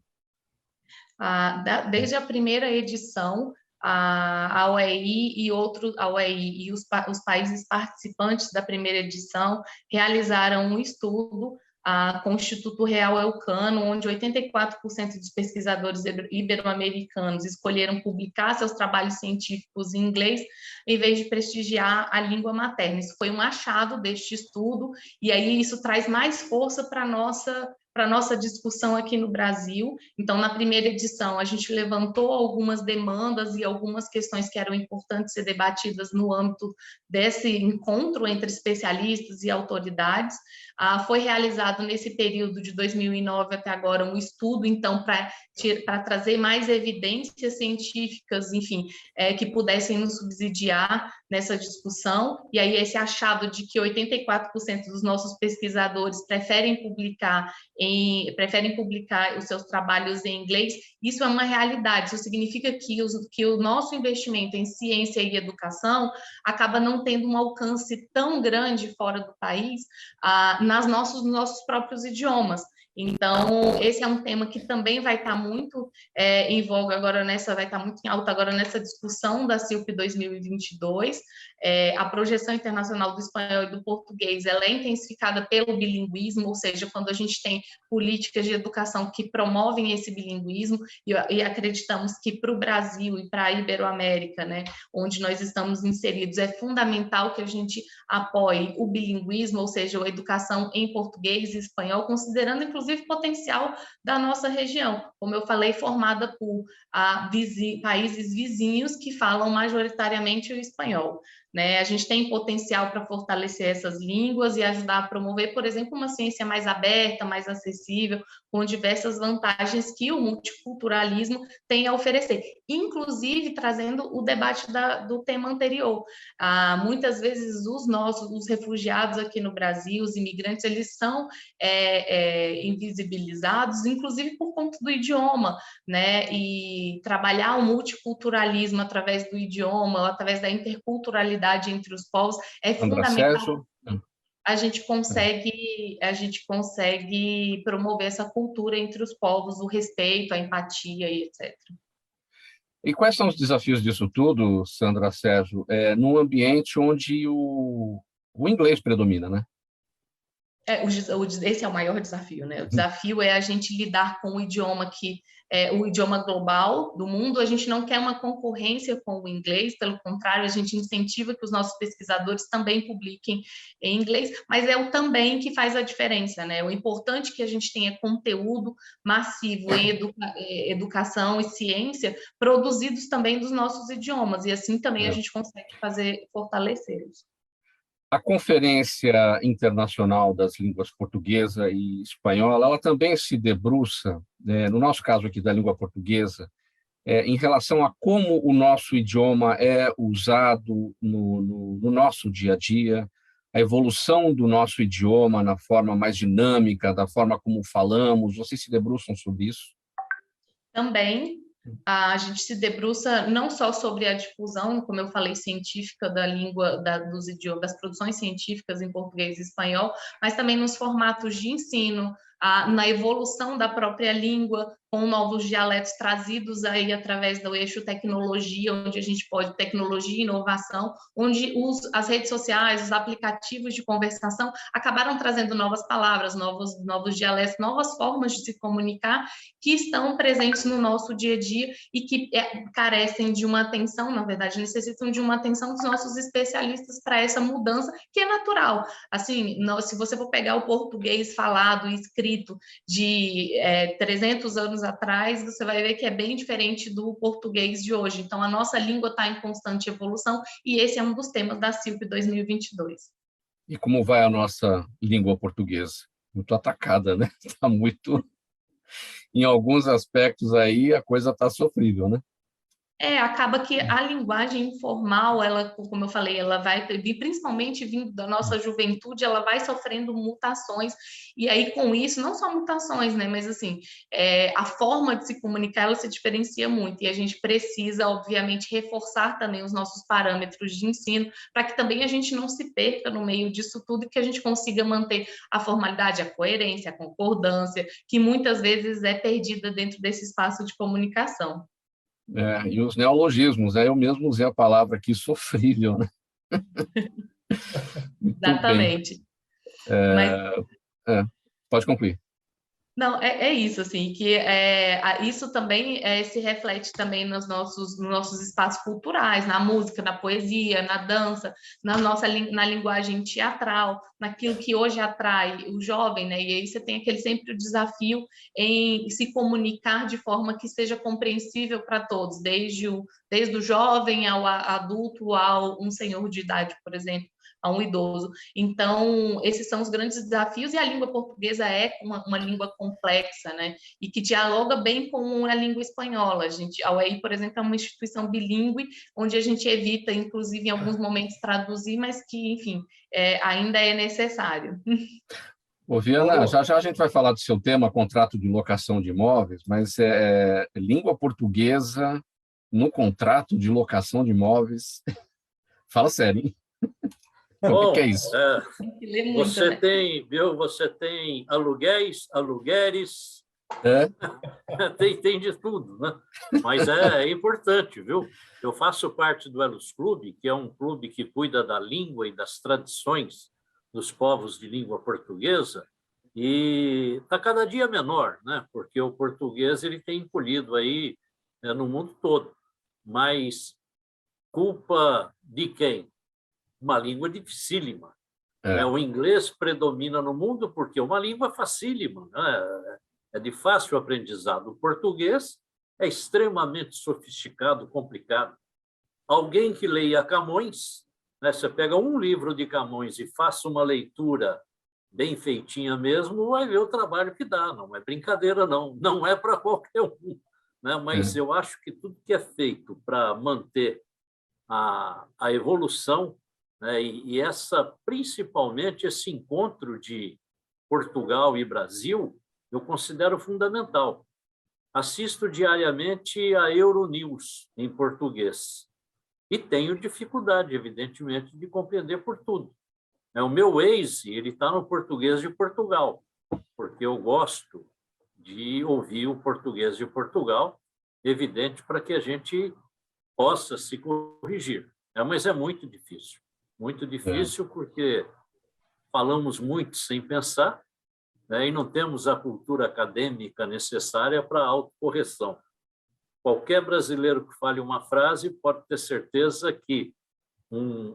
Desde a primeira edição, a UEI e os países participantes da primeira edição realizaram um estudo com o Instituto Real Elcano, onde 84% dos pesquisadores ibero-americanos escolheram publicar seus trabalhos científicos em inglês, em vez de prestigiar a língua materna. Isso foi um achado deste estudo, e aí isso traz mais força para a nossa discussão aqui no Brasil. Então, na primeira edição, a gente levantou algumas demandas e algumas questões que eram importantes ser debatidas no âmbito desse encontro entre especialistas e autoridades. Foi realizado nesse período de 2009 até agora um estudo, então, para trazer mais evidências científicas, enfim, que pudessem nos subsidiar nessa discussão. E aí esse achado de que 84% dos nossos pesquisadores preferem publicar os seus trabalhos em inglês, isso é uma realidade. Isso significa que o nosso investimento em ciência e educação acaba não tendo um alcance tão grande fora do país, nos nossos próprios idiomas. Então, esse é um tema que também vai estar muito em voga agora vai estar muito em alta agora nessa discussão da CILP 2022. A projeção internacional do espanhol e do português, ela é intensificada pelo bilinguismo, ou seja, quando a gente tem políticas de educação que promovem esse bilinguismo, e acreditamos que para o Brasil e para a Iberoamérica, né, onde nós estamos inseridos, é fundamental que a gente apoie o bilinguismo, ou seja, a educação em português e espanhol, considerando, inclusive, o potencial da nossa região, como eu falei, formada por países vizinhos que falam majoritariamente o espanhol. Né? A gente tem potencial para fortalecer essas línguas e ajudar a promover, por exemplo, uma ciência mais aberta, mais acessível, com diversas vantagens que o multiculturalismo tem a oferecer, inclusive trazendo o debate do tema anterior. Muitas vezes os refugiados aqui no Brasil, os imigrantes, eles são invisibilizados, inclusive por conta do idioma, né? E trabalhar o multiculturalismo através do idioma, através da interculturalidade entre os povos é fundamental. A gente consegue promover essa cultura entre os povos, o respeito, a empatia e etc. E quais são os desafios disso tudo, Sandra, Sérgio, num ambiente onde o inglês predomina, né? Esse é o maior desafio, né? O desafio é a gente lidar com o idioma que é o idioma global do mundo. A gente não quer uma concorrência com o inglês, pelo contrário, a gente incentiva que os nossos pesquisadores também publiquem em inglês, mas é o também que faz a diferença, né? O importante é que a gente tenha conteúdo massivo em educação e ciência produzidos também dos nossos idiomas, e assim também a gente consegue fortalecê-los. A Conferência Internacional das Línguas Portuguesa e Espanhola, ela também se debruça, no nosso caso aqui da língua portuguesa, em relação a como o nosso idioma é usado no nosso dia a dia, a evolução do nosso idioma na forma mais dinâmica, da forma como falamos. Vocês se debruçam sobre isso? Também. A gente se debruça não só sobre a difusão, como eu falei, científica da língua, dos idiomas, das produções científicas em português e espanhol, mas também nos formatos de ensino, na evolução da própria língua, com novos dialetos trazidos aí através do eixo tecnologia, onde a gente pode tecnologia e inovação, onde as redes sociais, os aplicativos de conversação acabaram trazendo novas palavras, novos dialetos, novas formas de se comunicar que estão presentes no nosso dia a dia e que carecem de uma atenção, na verdade, necessitam de uma atenção dos nossos especialistas para essa mudança, que é natural. Assim, se você for pegar o português falado e escrito de 300 anos atrás, você vai ver que é bem diferente do português de hoje. Então, a nossa língua está em constante evolução e esse é um dos temas da CILP 2022. E como vai a nossa língua portuguesa? Muito atacada, né? Está muito... Em alguns aspectos aí, a coisa está sofrível, né? Acaba que a linguagem informal, ela, como eu falei, ela vai, principalmente vindo da nossa juventude, ela vai sofrendo mutações, e aí com isso, não só mutações, né, mas assim, a forma de se comunicar, ela se diferencia muito, e a gente precisa, obviamente, reforçar também os nossos parâmetros de ensino, para que também a gente não se perca no meio disso tudo, e que a gente consiga manter a formalidade, a coerência, a concordância, que muitas vezes é perdida dentro desse espaço de comunicação. E os neologismos, né? Eu mesmo usei a palavra aqui, sofrível, né? Exatamente. Mas... pode concluir. Não, é isso, assim, que isso também se reflete também nos nossos espaços culturais, na música, na poesia, na dança, na linguagem teatral, naquilo que hoje atrai o jovem, né? E aí você tem sempre o desafio em se comunicar de forma que seja compreensível para todos, desde o jovem ao adulto, ao um senhor de idade, por exemplo, a um idoso. Então, esses são os grandes desafios, e a língua portuguesa é uma língua complexa, né? E que dialoga bem com a língua espanhola. A UEI, por exemplo, é uma instituição bilíngue, onde a gente evita, inclusive, em alguns momentos, traduzir, mas que, enfim, ainda é necessário. Ô, Viana, já a gente vai falar do seu tema, contrato de locação de imóveis, mas língua portuguesa no contrato de locação de imóveis. Fala sério, hein? Bom, o que é isso? Você tem aluguéis, tem de tudo, né? Mas é importante, viu? Eu faço parte do Elos Clube, que é um clube que cuida da língua e das tradições dos povos de língua portuguesa, e está cada dia menor, né? Porque o português ele tem encolhido aí no mundo todo. Mas culpa de quem? Uma língua dificílima. O inglês predomina no mundo porque é uma língua facílima, né? É de fácil aprendizado. O português é extremamente sofisticado, complicado. Alguém que leia Camões, né? Você pega um livro de Camões e faça uma leitura bem feitinha mesmo, vai ver o trabalho que dá. Não é brincadeira, não. Não é para qualquer um, né? Mas eu acho que tudo que é feito para manter a evolução, né? E principalmente esse encontro de Portugal e Brasil, eu considero fundamental. Assisto diariamente a Euronews em português e tenho dificuldade, evidentemente, de compreender por tudo. O meu Waze, ele está no português de Portugal, porque eu gosto de ouvir o português de Portugal, evidente, para que a gente possa se corrigir. Mas é muito difícil. Muito difícil porque falamos muito sem pensar, né? E não temos a cultura acadêmica necessária para a autocorreção. Qualquer brasileiro que fale uma frase pode ter certeza que um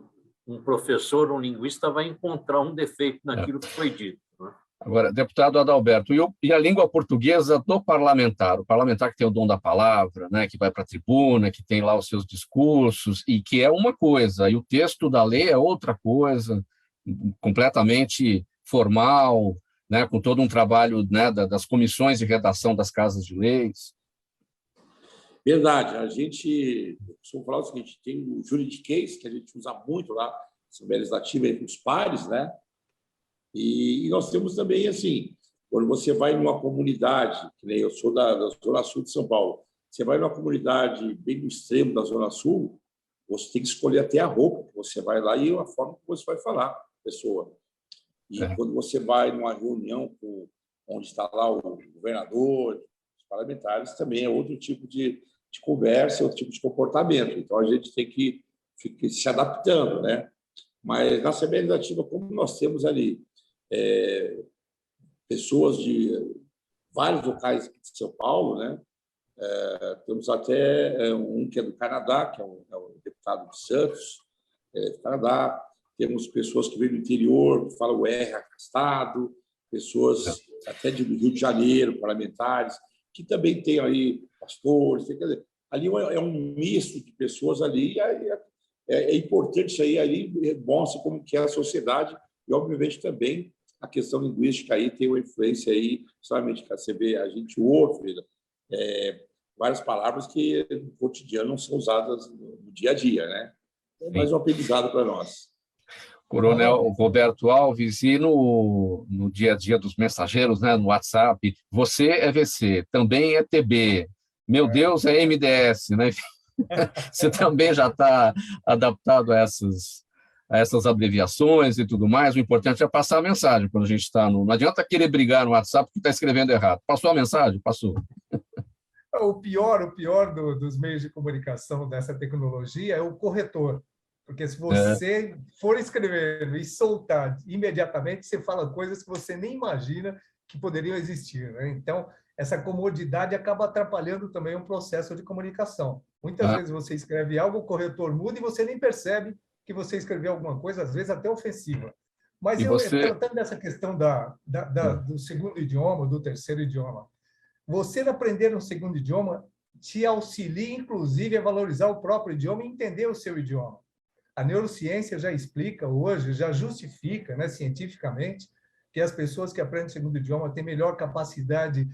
professor, um linguista vai encontrar um defeito naquilo que foi dito, né? Agora, deputado Adalberto, e a língua portuguesa do parlamentar? O parlamentar que tem o dom da palavra, né, que vai para a tribuna, que tem lá os seus discursos, e que é uma coisa, e o texto da lei é outra coisa, completamente formal, né, com todo um trabalho, né, das comissões de redação das casas de leis. Verdade. A gente, eu costumo falar o seguinte, tem o juridiquês, que a gente usa muito lá, Assembleia Legislativa, entre os pares, né? E nós temos também, assim, quando você vai numa comunidade, que nem eu sou da Zona Sul de São Paulo, você vai numa comunidade bem no extremo da Zona Sul, você tem que escolher até a roupa que você vai lá e a forma que você vai falar com a pessoa. E quando você vai numa reunião com onde está lá o governador, os parlamentares, também é outro tipo de conversa, outro tipo de comportamento. Então, a gente tem que ficar se adaptando, né? Mas na Assembleia Legislativa, como nós temos ali pessoas de vários locais aqui de São Paulo, né? Temos até um que é do Canadá, que é o deputado de Santos, do Canadá. Temos pessoas que vêm do interior, que falam o R arrastado, pessoas até do Rio de Janeiro, parlamentares, que também tem aí pastores. Quer dizer, ali é um misto de pessoas ali, e é importante isso aí, ali mostra como que é a sociedade, e, obviamente, também a questão linguística aí tem uma influência aí, somente que você vê, a gente ouve várias palavras que no cotidiano não são usadas no dia a dia, né? É mais um aprendizado para nós. Coronel Roberto Alves, e no dia a dia dos mensageiros, né, no WhatsApp, você é VC, também é TB, meu Deus, é MDS, né? Você também já está adaptado a essas abreviações e tudo mais. O importante é passar a mensagem quando a gente está no... Não adianta querer brigar no WhatsApp porque está escrevendo errado. Passou a mensagem? Passou. O pior dos meios de comunicação dessa tecnologia é o corretor. Porque se você for escrever e soltar imediatamente, você fala coisas que você nem imagina que poderiam existir, né? Então, essa comodidade acaba atrapalhando também o processo de comunicação. Muitas vezes você escreve algo, o corretor muda e você nem percebe que você escreveu alguma coisa, às vezes até ofensiva. Mas tratando dessa questão do segundo idioma, do terceiro idioma, você aprender um segundo idioma te auxilia, inclusive, a valorizar o próprio idioma e entender o seu idioma. A neurociência já explica hoje, já justifica, né, cientificamente, que as pessoas que aprendem segundo idioma têm melhor capacidade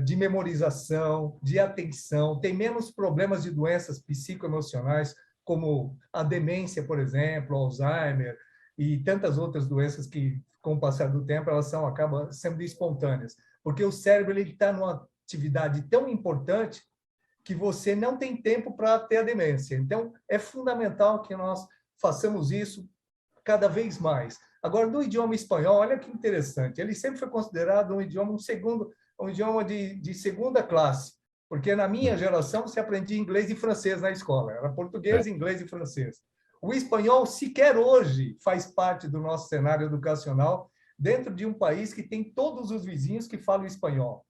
de memorização, de atenção, têm menos problemas de doenças psicoemocionais, como a demência, por exemplo, Alzheimer e tantas outras doenças que, com o passar do tempo, elas acabam sendo espontâneas. Porque o cérebro está numa atividade tão importante que você não tem tempo para ter a demência. Então, é fundamental que nós façamos isso cada vez mais. Agora, no idioma espanhol, olha que interessante, ele sempre foi considerado um idioma de segunda classe, porque na minha geração você aprendia inglês e francês na escola, era português, inglês e francês. O espanhol sequer hoje faz parte do nosso cenário educacional dentro de um país que tem todos os vizinhos que falam espanhol.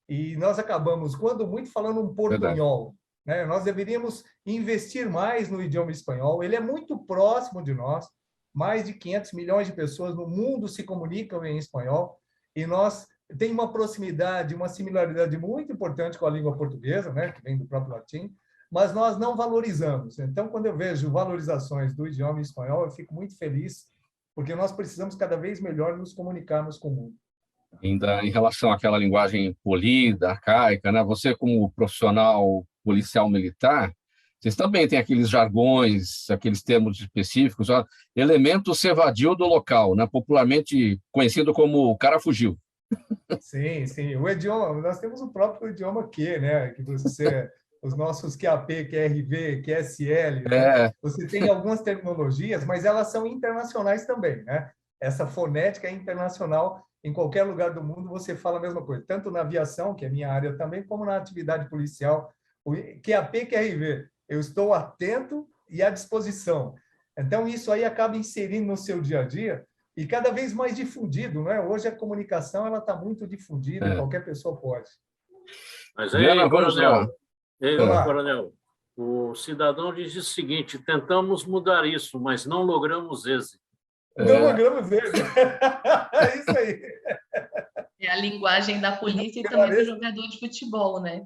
E nós acabamos, quando muito, falando um portunhol. Né? Nós deveríamos investir mais no idioma espanhol. Ele é muito próximo de nós. Mais de 500 milhões de pessoas no mundo se comunicam em espanhol. E nós temos uma proximidade, uma similaridade muito importante com a língua portuguesa, né? Que vem do próprio latim, mas nós não valorizamos. Então, quando eu vejo valorizações do idioma espanhol, eu fico muito feliz, porque nós precisamos cada vez melhor nos comunicarmos com o mundo. Ainda em relação àquela linguagem polida, arcaica, né? Você, como profissional policial militar, vocês também têm aqueles jargões, aqueles termos específicos, ó, elemento se evadiu do local, né? Popularmente conhecido como o cara fugiu. Sim, sim. O idioma, nós temos o próprio idioma Q, né? Que você, os nossos QAP, QRV, QSL, né? Você tem algumas terminologias, mas elas são internacionais também, né? Essa fonética é internacional. Em qualquer lugar do mundo você fala a mesma coisa, tanto na aviação, que é minha área também, como na atividade policial. O QAP, QRV, eu estou atento e à disposição. Então, isso aí acaba inserindo no seu dia a dia e cada vez mais difundido, né? Hoje a comunicação está muito difundida, qualquer pessoa pode. Mas aí, coronel, o cidadão diz o seguinte: tentamos mudar isso, mas não logramos êxito. Não logramos êxito. É isso aí. É a linguagem da polícia e também do jogador de futebol, né?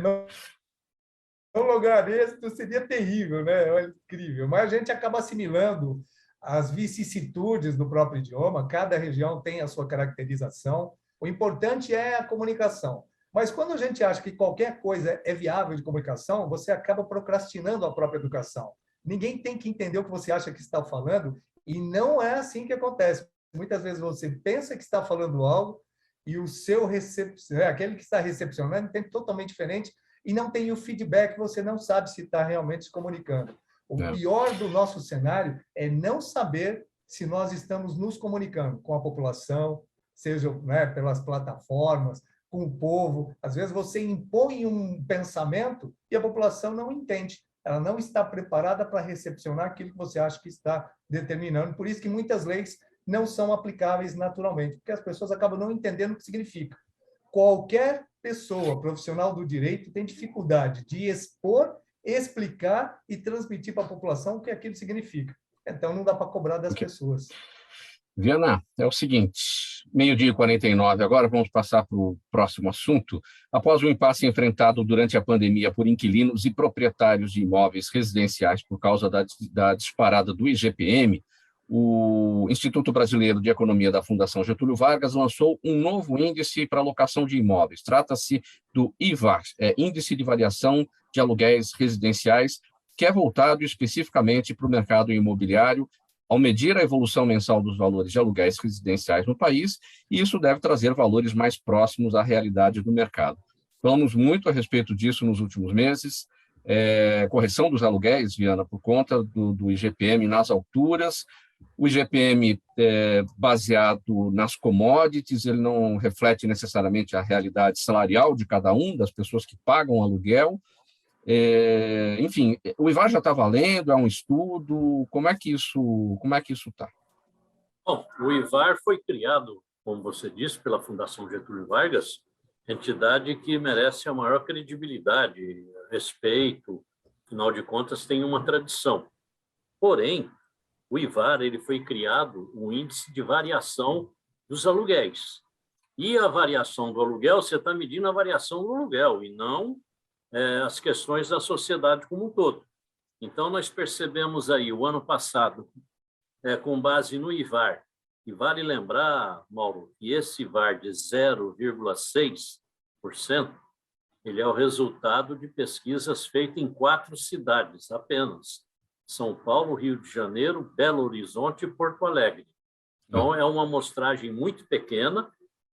Não lograr êxito seria terrível, né? É incrível. Mas a gente acaba assimilando as vicissitudes do próprio idioma, cada região tem a sua caracterização. O importante é a comunicação. Mas quando a gente acha que qualquer coisa é viável de comunicação, você acaba procrastinando a própria educação. Ninguém tem que entender o que você acha que está falando, e não é assim que acontece. Muitas vezes você pensa que está falando algo e o seu aquele que está recepcionando entende totalmente diferente e não tem o feedback, você não sabe se está realmente se comunicando. O pior do nosso cenário é não saber se nós estamos nos comunicando com a população, seja, né, pelas plataformas, com o povo. Às vezes você impõe um pensamento e a população não entende. Ela não está preparada para recepcionar aquilo que você acha que está determinando. Por isso que muitas leis não são aplicáveis naturalmente, porque as pessoas acabam não entendendo o que significa. Qualquer pessoa profissional do direito tem dificuldade de expor, explicar e transmitir para a população o que aquilo significa. Então, não dá para cobrar das pessoas. Viana, é o seguinte, 12h49 agora, vamos passar para o próximo assunto. Após o impasse enfrentado durante a pandemia por inquilinos e proprietários de imóveis residenciais por causa da disparada do IGPM, o Instituto Brasileiro de Economia da Fundação Getúlio Vargas lançou um novo índice para alocação de imóveis. Trata-se do IVAR, Índice de Variação de Aluguéis Residenciais, que é voltado especificamente para o mercado imobiliário, ao medir a evolução mensal dos valores de aluguéis residenciais no país, e isso deve trazer valores mais próximos à realidade do mercado. Falamos muito a respeito disso nos últimos meses, correção dos aluguéis, Viana, por conta do IGPM nas alturas. O IGPM é baseado nas commodities, ele não reflete necessariamente a realidade salarial de cada um, das pessoas que pagam aluguel. Enfim, o IVAR já está valendo, é um estudo, como é que isso está? Bom, o IVAR foi criado, como você disse, pela Fundação Getúlio Vargas, entidade que merece a maior credibilidade, respeito, afinal de contas tem uma tradição. Porém, o IVAR ele foi criado um índice de variação dos aluguéis. E a variação do aluguel, você está medindo a variação do aluguel e não as questões da sociedade como um todo. Então, nós percebemos aí, o ano passado, com base no IVAR, e vale lembrar, Mauro, que esse IVAR de 0,6%, ele é o resultado de pesquisas feitas em 4 cidades apenas: São Paulo, Rio de Janeiro, Belo Horizonte e Porto Alegre. Então, é uma amostragem muito pequena,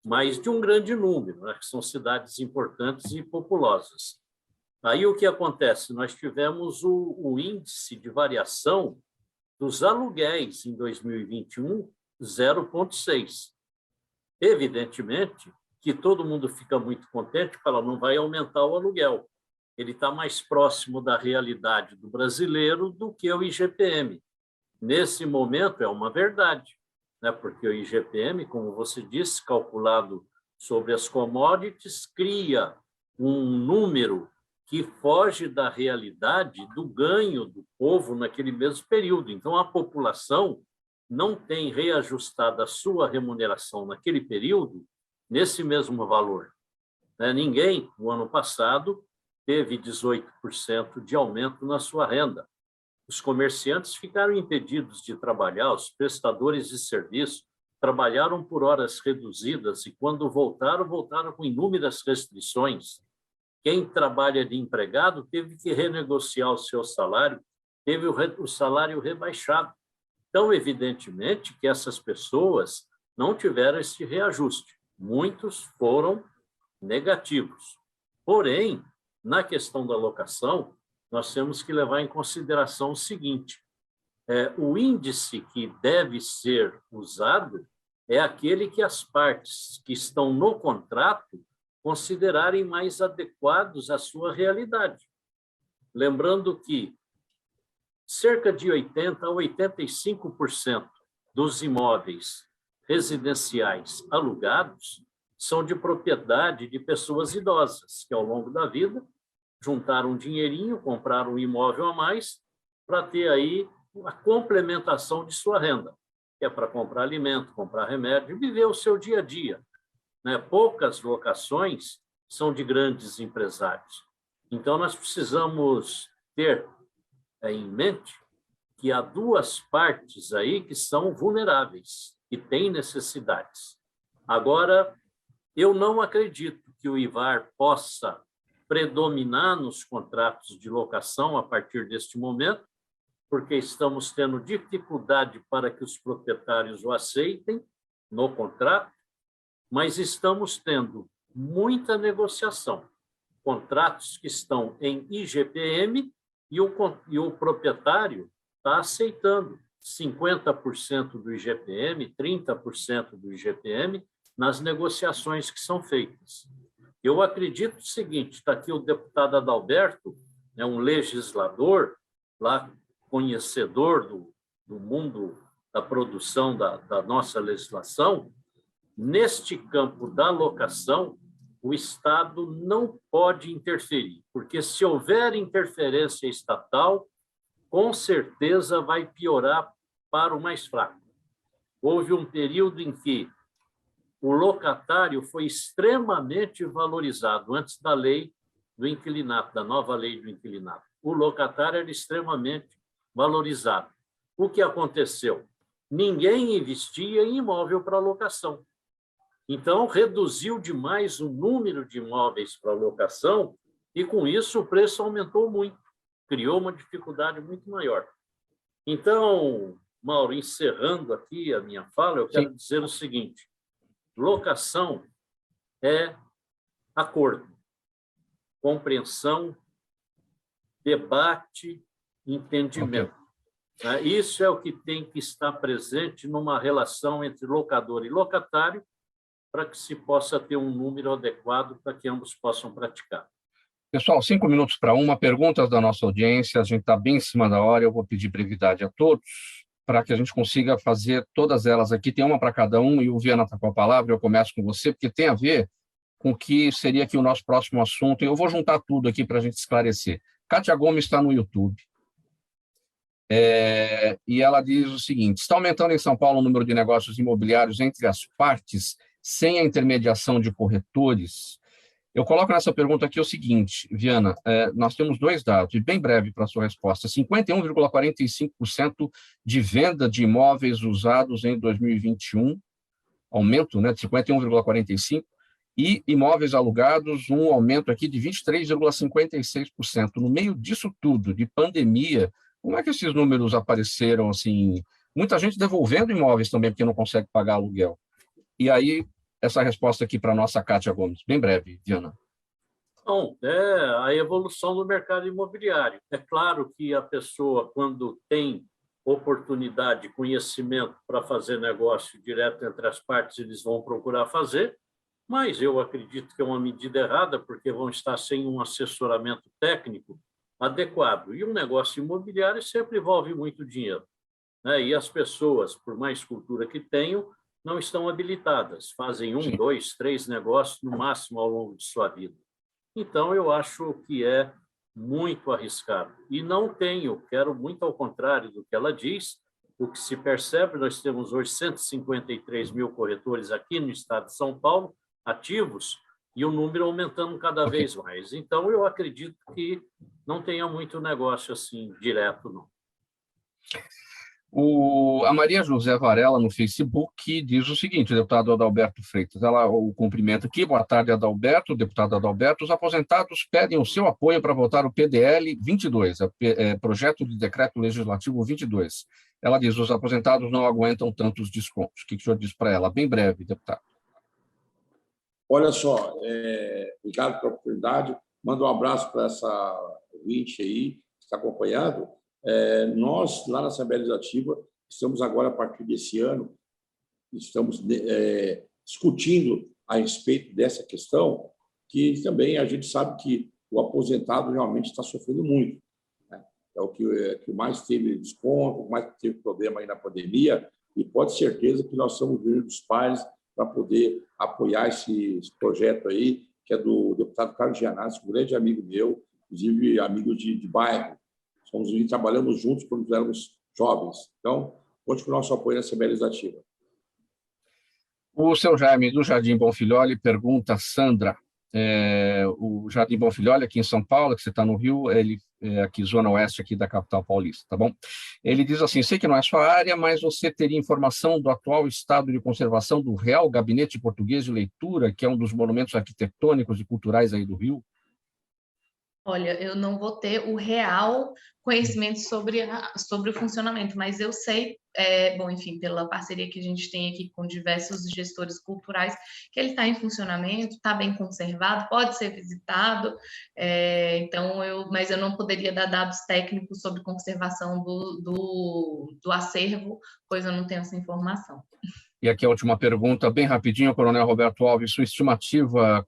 mas de um grande número, né, que são cidades importantes e populosas. Aí o que acontece? Nós tivemos o índice de variação dos aluguéis em 2021, 0,6. Evidentemente que todo mundo fica muito contente porque ela não vai aumentar o aluguel. Ele está mais próximo da realidade do brasileiro do que o IGPM. Nesse momento é uma verdade, né? Porque o IGPM, como você disse, calculado sobre as commodities, cria um número que foge da realidade do ganho do povo naquele mesmo período. Então, a população não tem reajustado a sua remuneração naquele período nesse mesmo valor. Ninguém, no ano passado, teve 18% de aumento na sua renda. Os comerciantes ficaram impedidos de trabalhar, os prestadores de serviço trabalharam por horas reduzidas e, quando voltaram com inúmeras restrições. Quem trabalha de empregado teve que renegociar o seu salário, teve o salário rebaixado. Então, evidentemente, que essas pessoas não tiveram esse reajuste. Muitos foram negativos. Porém, na questão da locação, nós temos que levar em consideração o seguinte: o índice que deve ser usado é aquele que as partes que estão no contrato considerarem mais adequados à sua realidade. Lembrando que cerca de 80% a 85% dos imóveis residenciais alugados são de propriedade de pessoas idosas, que ao longo da vida juntaram um dinheirinho, compraram um imóvel a mais para ter aí a complementação de sua renda, que é para comprar alimento, comprar remédio e viver o seu dia a dia. Poucas locações são de grandes empresários. Então, nós precisamos ter em mente que há 2 partes aí que são vulneráveis, que têm necessidades. Agora, eu não acredito que o IVAR possa predominar nos contratos de locação a partir deste momento, porque estamos tendo dificuldade para que os proprietários o aceitem no contrato, mas estamos tendo muita negociação. Contratos que estão em IGPM e o proprietário está aceitando 50% do IGPM, 30% do IGPM nas negociações que são feitas. Eu acredito o seguinte, está aqui o deputado Adalberto, é um legislador, lá conhecedor do mundo da produção da nossa legislação. Neste campo da locação, o Estado não pode interferir, porque se houver interferência estatal, com certeza vai piorar para o mais fraco. Houve um período em que o locatário foi extremamente valorizado antes da lei do inquilinato, da nova lei do inquilinato. O locatário era extremamente valorizado. O que aconteceu? Ninguém investia em imóvel para locação. Então, reduziu demais o número de imóveis para locação e, com isso, o preço aumentou muito, criou uma dificuldade muito maior. Então, Mauro, encerrando aqui a minha fala, eu quero dizer o seguinte: locação é acordo, compreensão, debate, entendimento. Isso é o que tem que estar presente numa relação entre locador e locatário, para que se possa ter um número adequado para que ambos possam praticar. Pessoal, 5 minutos para uma. Perguntas da nossa audiência. A gente está bem em cima da hora. Eu vou pedir brevidade a todos para que a gente consiga fazer todas elas aqui. Tem uma para cada um e o Viana está com a palavra. Eu começo com você, porque tem a ver com o que seria aqui o nosso próximo assunto. Eu vou juntar tudo aqui para a gente esclarecer. Kátia Gomes está no YouTube. E ela diz o seguinte: está aumentando em São Paulo o número de negócios imobiliários entre as partes, sem a intermediação de corretores? Eu coloco nessa pergunta aqui o seguinte, Viana, nós temos 2 dados, e bem breve para a sua resposta: 51,45% de venda de imóveis usados em 2021, aumento, né, de 51,45%, e imóveis alugados, um aumento aqui de 23,56%. No meio disso tudo, de pandemia, como é que esses números apareceram assim? Muita gente devolvendo imóveis também, porque não consegue pagar aluguel. E aí, essa resposta aqui para a nossa Kátia Gomes. Bem breve, Diana. Bom, é a evolução do mercado imobiliário. É claro que a pessoa, quando tem oportunidade, conhecimento para fazer negócio direto entre as partes, eles vão procurar fazer, mas eu acredito que é uma medida errada, porque vão estar sem um assessoramento técnico adequado. E um negócio imobiliário sempre envolve muito dinheiro, né? E as pessoas, por mais cultura que tenham, não estão habilitadas, fazem 1, 2, 3 negócios no máximo ao longo de sua vida. Então, eu acho que é muito arriscado. E não tenho, quero muito ao contrário do que ela diz, o que se percebe, nós temos hoje 153 mil corretores aqui no estado de São Paulo, ativos, e o número aumentando cada vez mais. Então, eu acredito que não tenha muito negócio assim direto, não. A Maria José Varela, no Facebook, diz o seguinte: o deputado Adalberto Freitas, ela o cumprimenta aqui. Boa tarde, Adalberto. Deputado Adalberto, os aposentados pedem o seu apoio para votar o PDL 22, Projeto de Decreto Legislativo 22. Ela diz: os aposentados não aguentam tantos descontos. O que o senhor diz para ela? Bem breve, deputado. Olha só, obrigado pela oportunidade. Manda um abraço para essa ouvinte aí que está acompanhando. Nós, lá na Assembleia Legislativa, estamos agora, a partir desse ano, estamos discutindo a respeito dessa questão, que também a gente sabe que o aposentado realmente está sofrendo muito, né? É o que mais teve desconto, mais teve problema aí na pandemia, e pode ter certeza que nós somos vindo dos pares para poder apoiar esse projeto aí, que é do deputado Carlos Gianazzi, um grande amigo meu, inclusive amigo de bairro. Trabalhamos juntos quando éramos jovens. Então, conte com o nosso apoio na Assembleia Legislativa. O seu Jaime, do Jardim Bonfilholi, pergunta, Sandra, o Jardim Bonfilholi, aqui em São Paulo, que você está no Rio, ele aqui, zona oeste aqui da capital paulista, tá bom? Ele diz assim: sei que não é sua área, mas você teria informação do atual estado de conservação do Real Gabinete Português de Leitura, que é um dos monumentos arquitetônicos e culturais aí do Rio? Olha, eu não vou ter o real conhecimento sobre o funcionamento, mas eu sei, bom, enfim, pela parceria que a gente tem aqui com diversos gestores culturais, que ele está em funcionamento, está bem conservado, pode ser visitado, mas eu não poderia dar dados técnicos sobre conservação do acervo, pois eu não tenho essa informação. E aqui a última pergunta, bem rapidinho, Coronel Roberto Alves,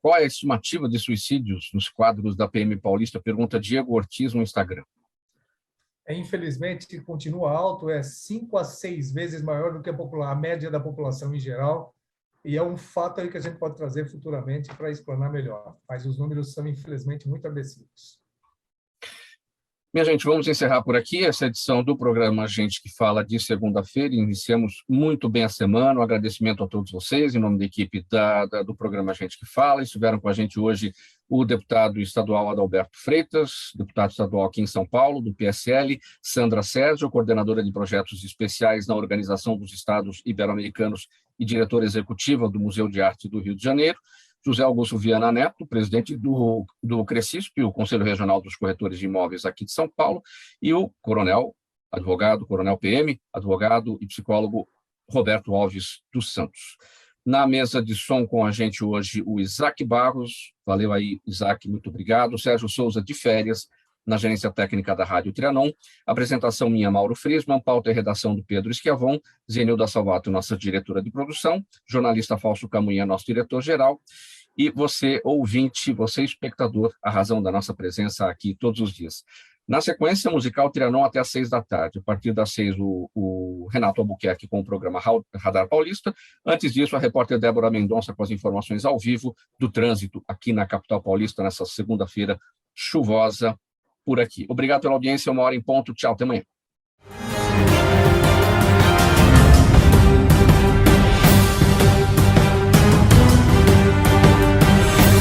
qual é a estimativa de suicídios nos quadros da PM Paulista? Pergunta Diego Ortiz no Instagram. Infelizmente, continua alto, é 5 a 6 vezes maior do que a média da população em geral, e é um fato aí que a gente pode trazer futuramente para explanar melhor, mas os números são, infelizmente, muito agressivos. Minha gente, vamos encerrar por aqui essa edição do programa Gente que Fala de segunda-feira. Iniciamos muito bem a semana. Um agradecimento a todos vocês, em nome da equipe do programa Gente que Fala. Estiveram com a gente hoje o deputado estadual Adalberto Freitas, deputado estadual aqui em São Paulo, do PSL, Sandra Sérgio, coordenadora de projetos especiais na Organização dos Estados Ibero-Americanos e diretora executiva do Museu de Arte do Rio de Janeiro, José Augusto Viana Neto, presidente do CRECISP, o Conselho Regional dos Corretores de Imóveis aqui de São Paulo, e o coronel PM, advogado e psicólogo Roberto Alves dos Santos. Na mesa de som com a gente hoje, o Isaac Barros, valeu aí, Isaac, muito obrigado, Sérgio Souza de férias, na gerência técnica da Rádio Trianon, apresentação minha, Mauro Friesman, pauta e redação do Pedro Schiavon, Zenilda Salvato, nossa diretora de produção, jornalista Fausto Camunha, nosso diretor-geral, e você, ouvinte, você, espectador, a razão da nossa presença aqui todos os dias. Na sequência, musical Trianon até às 6 da tarde. A partir das 6, o Renato Albuquerque com o programa Radar Paulista. Antes disso, a repórter Débora Mendonça com as informações ao vivo do trânsito aqui na capital paulista, nessa segunda-feira chuvosa por aqui. Obrigado pela audiência, 1h em ponto. Tchau, até amanhã.